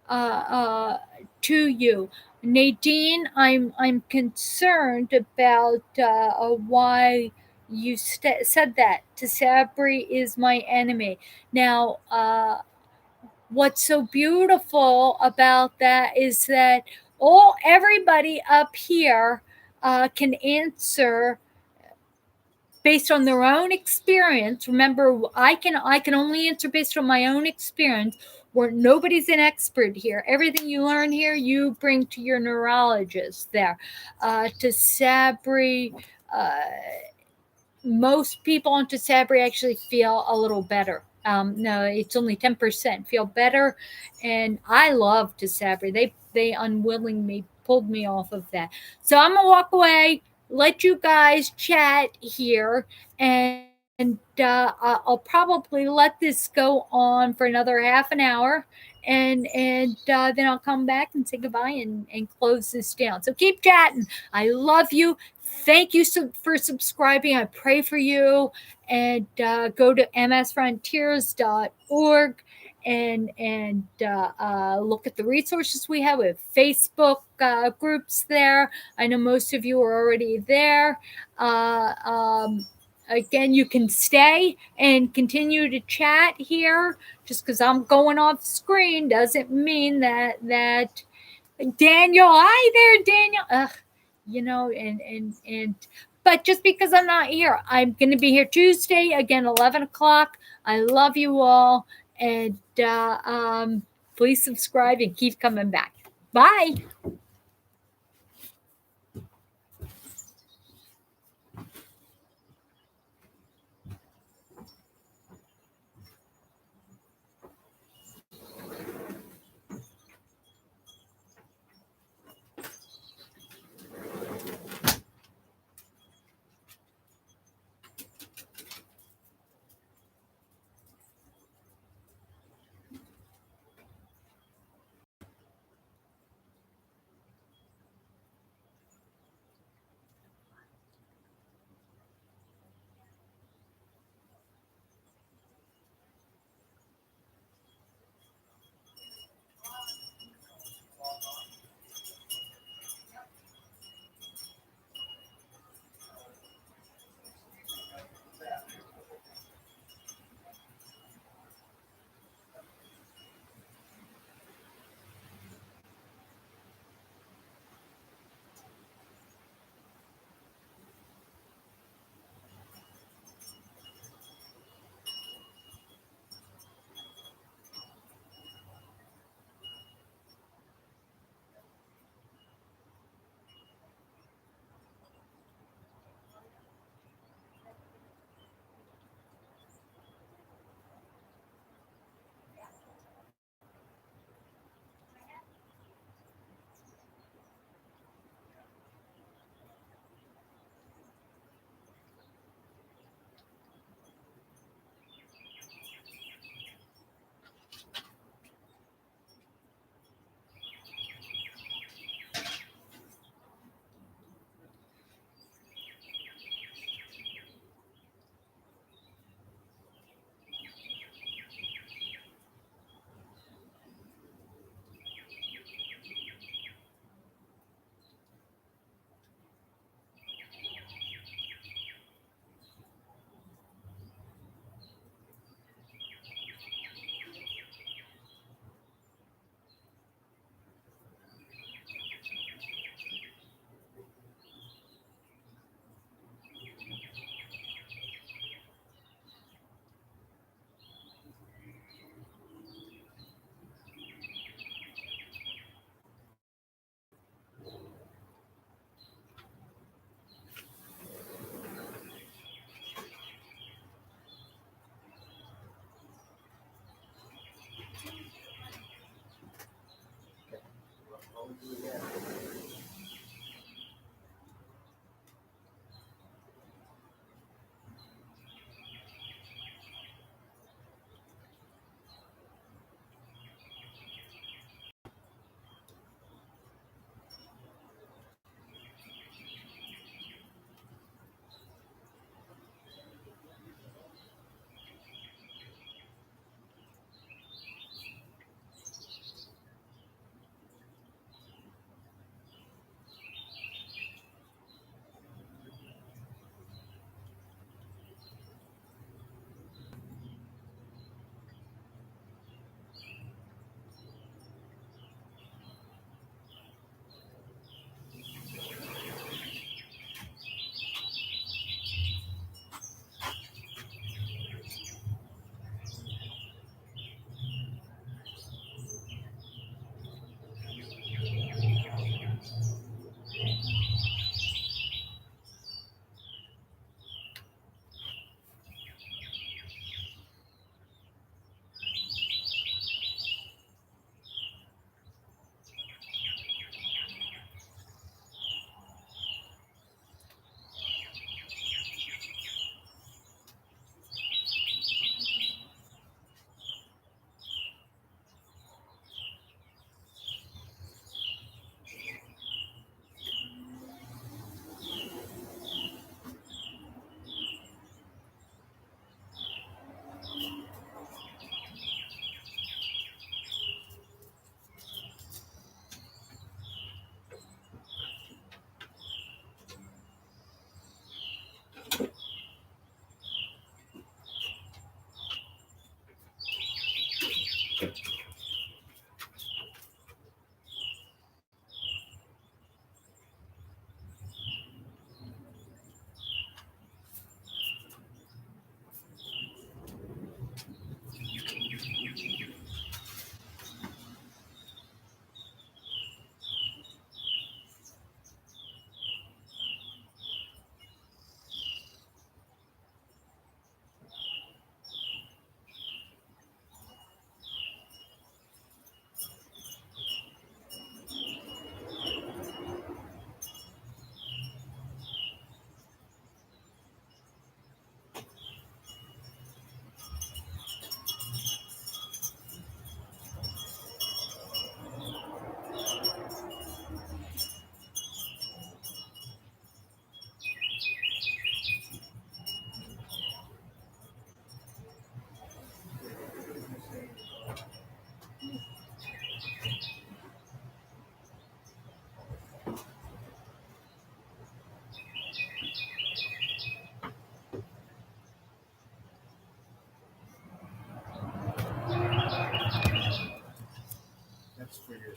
uh, uh, to you. Nadine, I'm concerned about why you said that. Tisabri is my enemy. Now, what's so beautiful about that is that everybody up here can answer based on their own experience. Remember, I can only answer based on my own experience, where nobody's an expert here. Everything you learn here, you bring to your neurologist there. To Sabri, most people on Tisabri actually feel a little better. No, it's only 10% feel better, and I love Tisabri. They unwillingly pulled me off of that. So I'm gonna walk away, let you guys chat here, and I'll probably let this go on for another half an hour, and then I'll come back and say goodbye and close this down. So keep chatting. I love you. Thank you for subscribing. I pray for you. And go to msfrontiers.org and look at the resources we have. We have Facebook groups there. I know most of you are already there. Again, you can stay and continue to chat here. Just because I'm going off screen doesn't mean that Daniel, hi there, Daniel. And but just because I'm not here, I'm going to be here Tuesday again, 11 o'clock. I love you all, and please subscribe and keep coming back. Bye.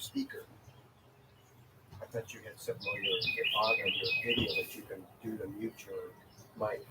speaker. I thought you had something on your video that you can do to mute your mic.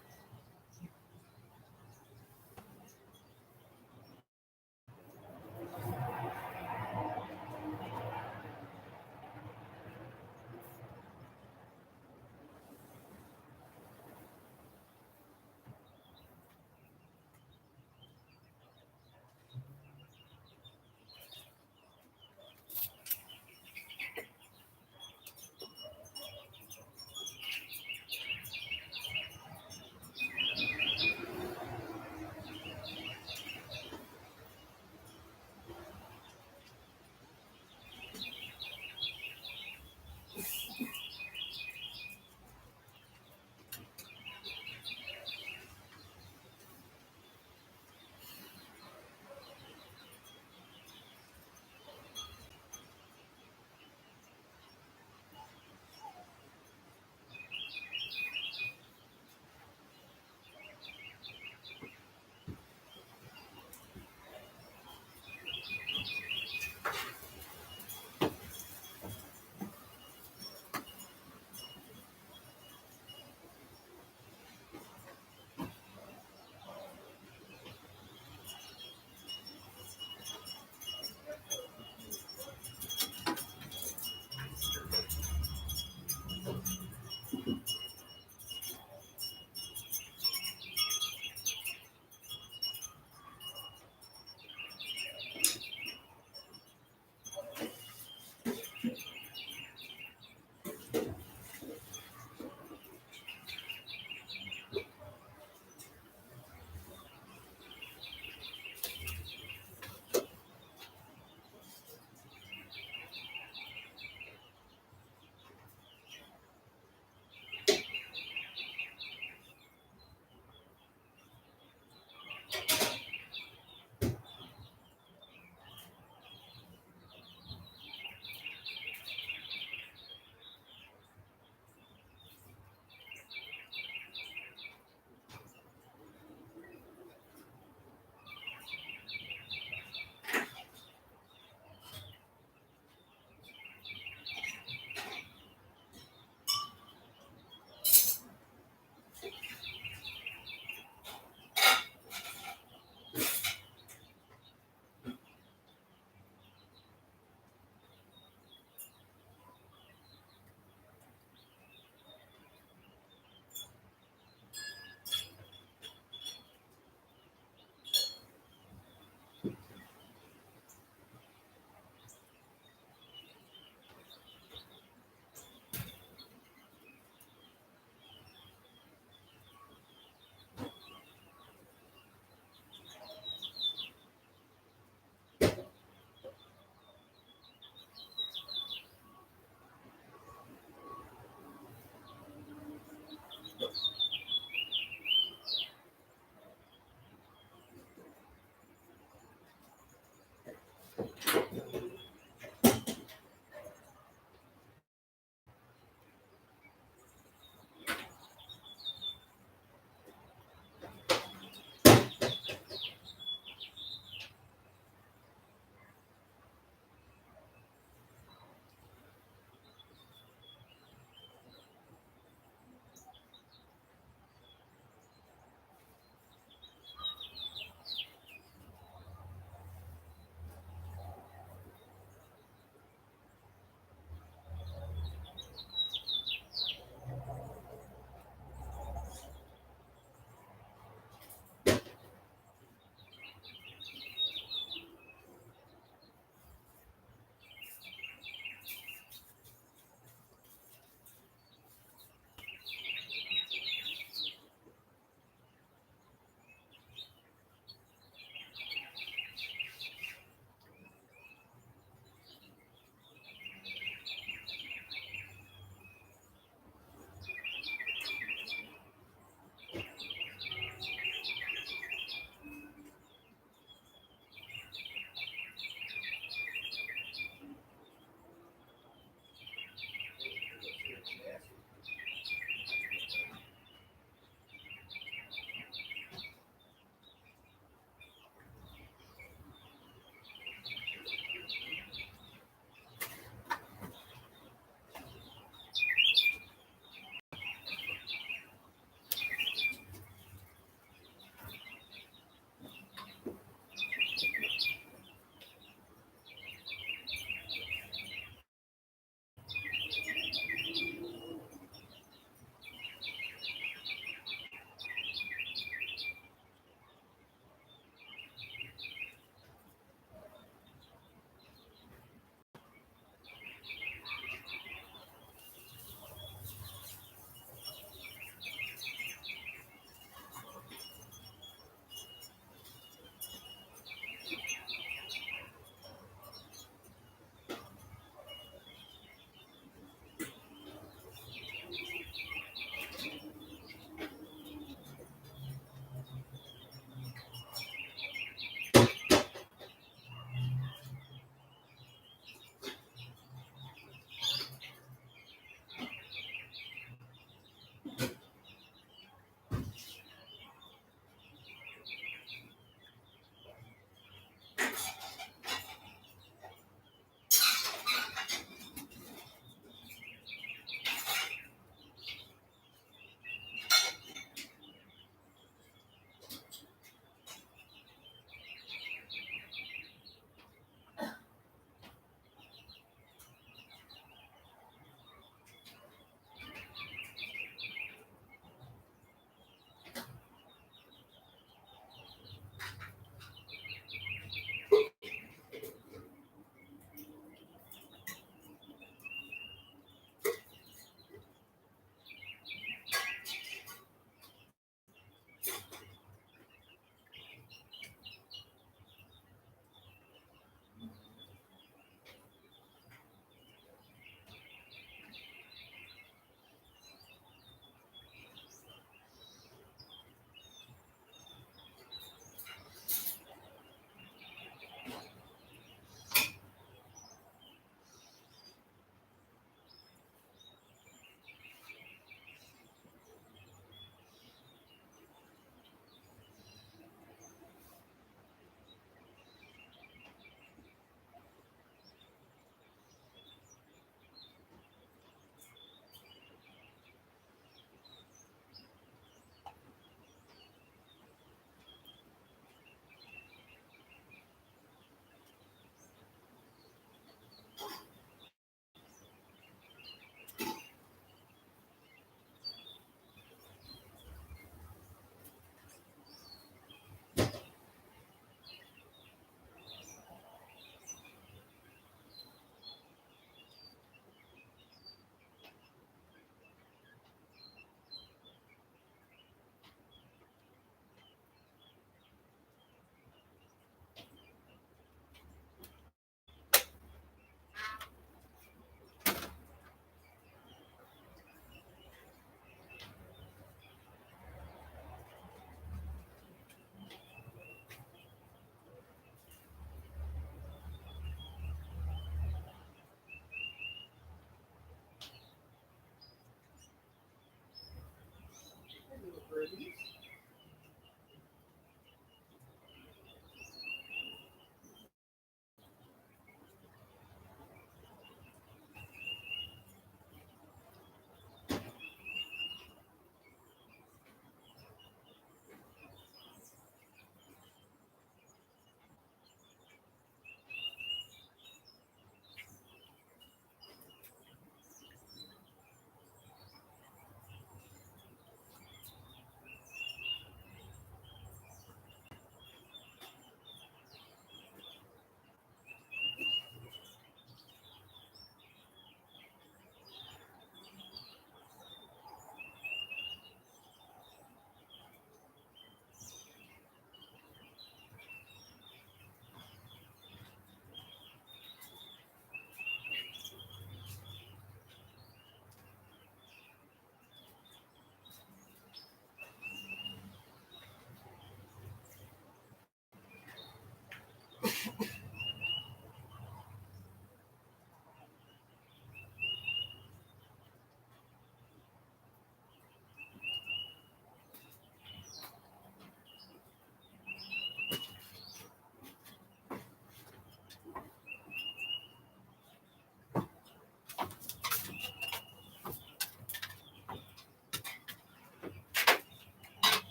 are these?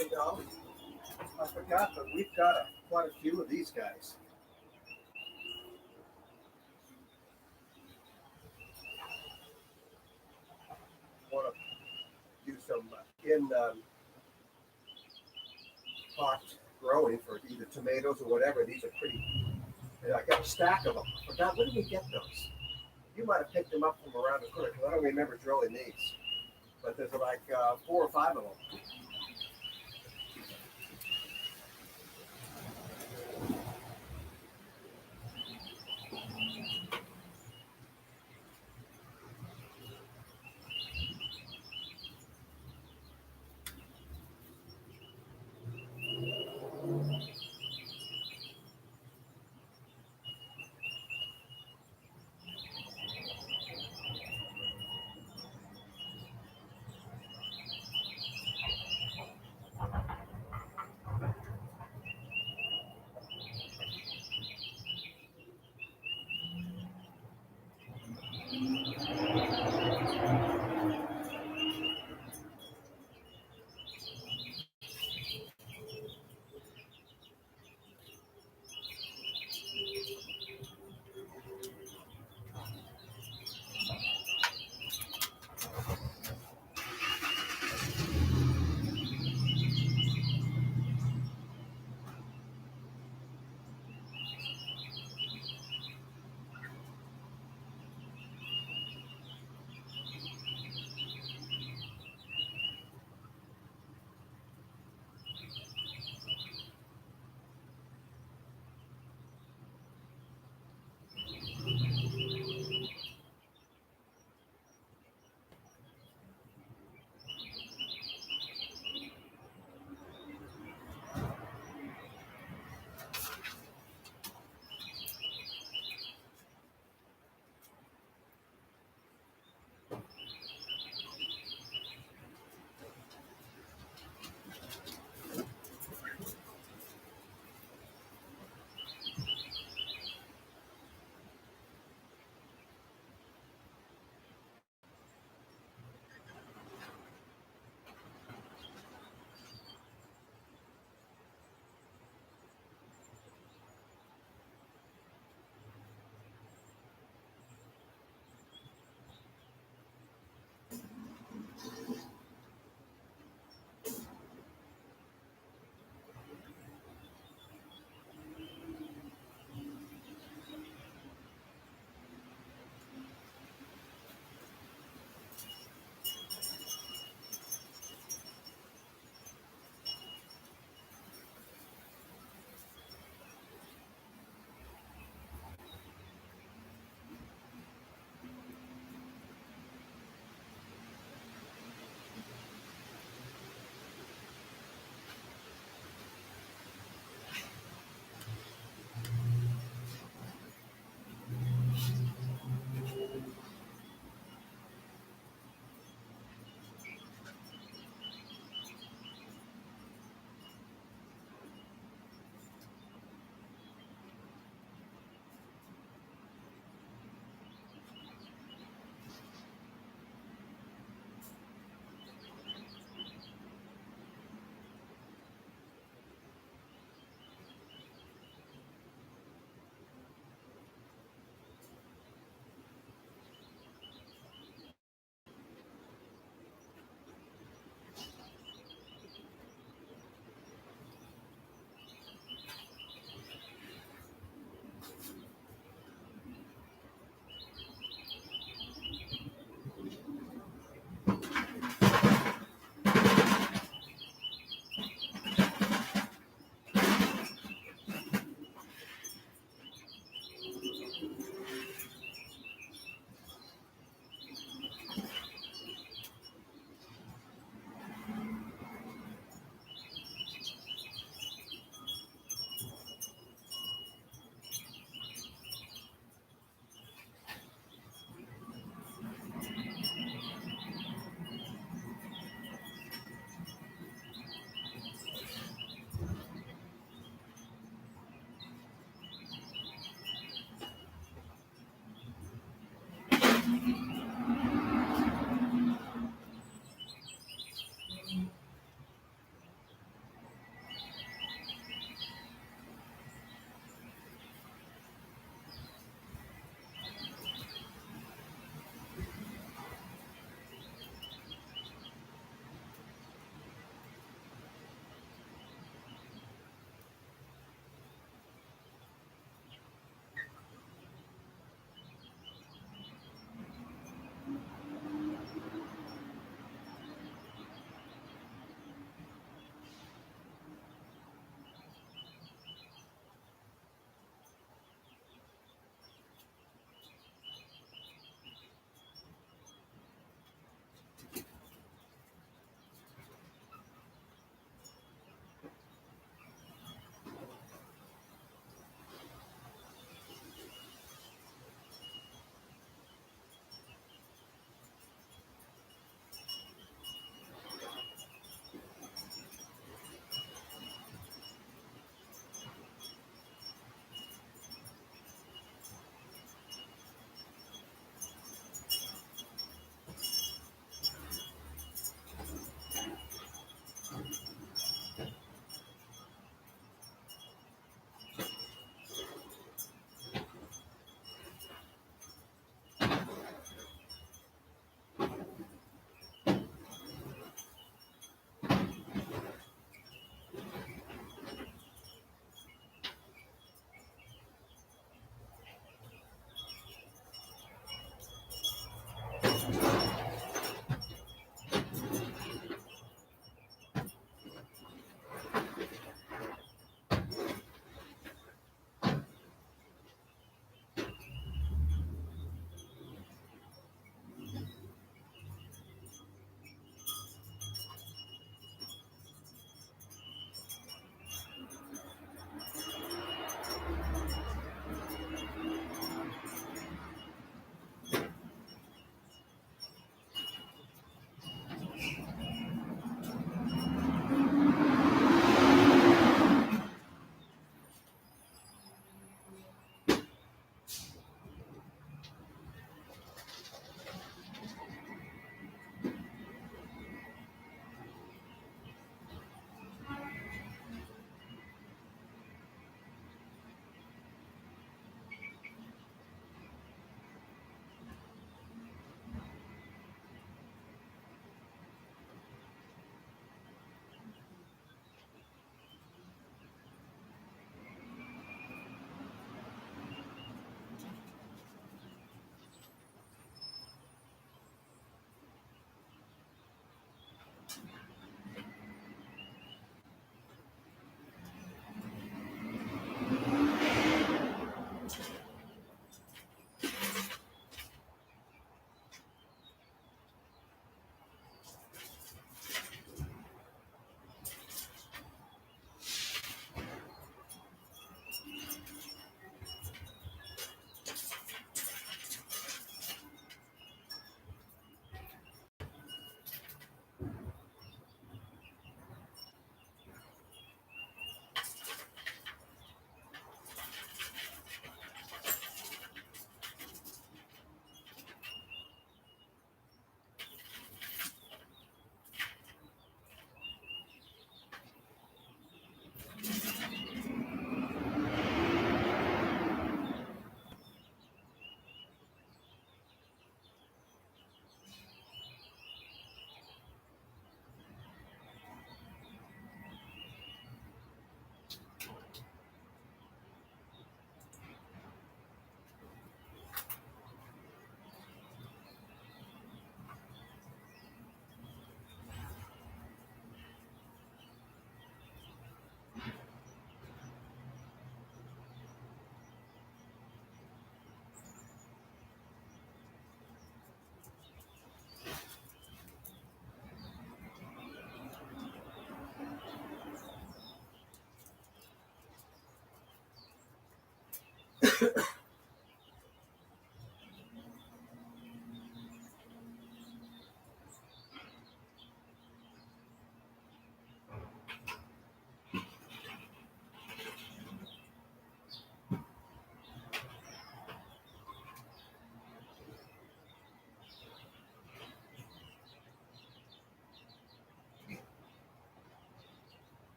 Hey, Dom, I forgot, but we've got quite a few of these guys. Want to do some in pot growing for either tomatoes or whatever. These are pretty. And I got a stack of them. I forgot, where did we get those? You might have picked them up from around the corner because I don't remember drilling these. But there's like 4 or 5 of them.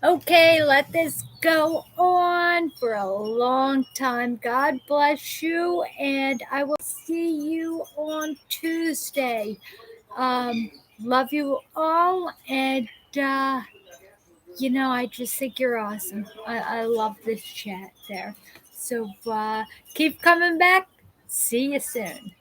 Okay, let this go on for a long time. God bless you, and I will see you on Tuesday. Love you all, and I just think you're awesome. I love this chat there. So keep coming back. See you soon.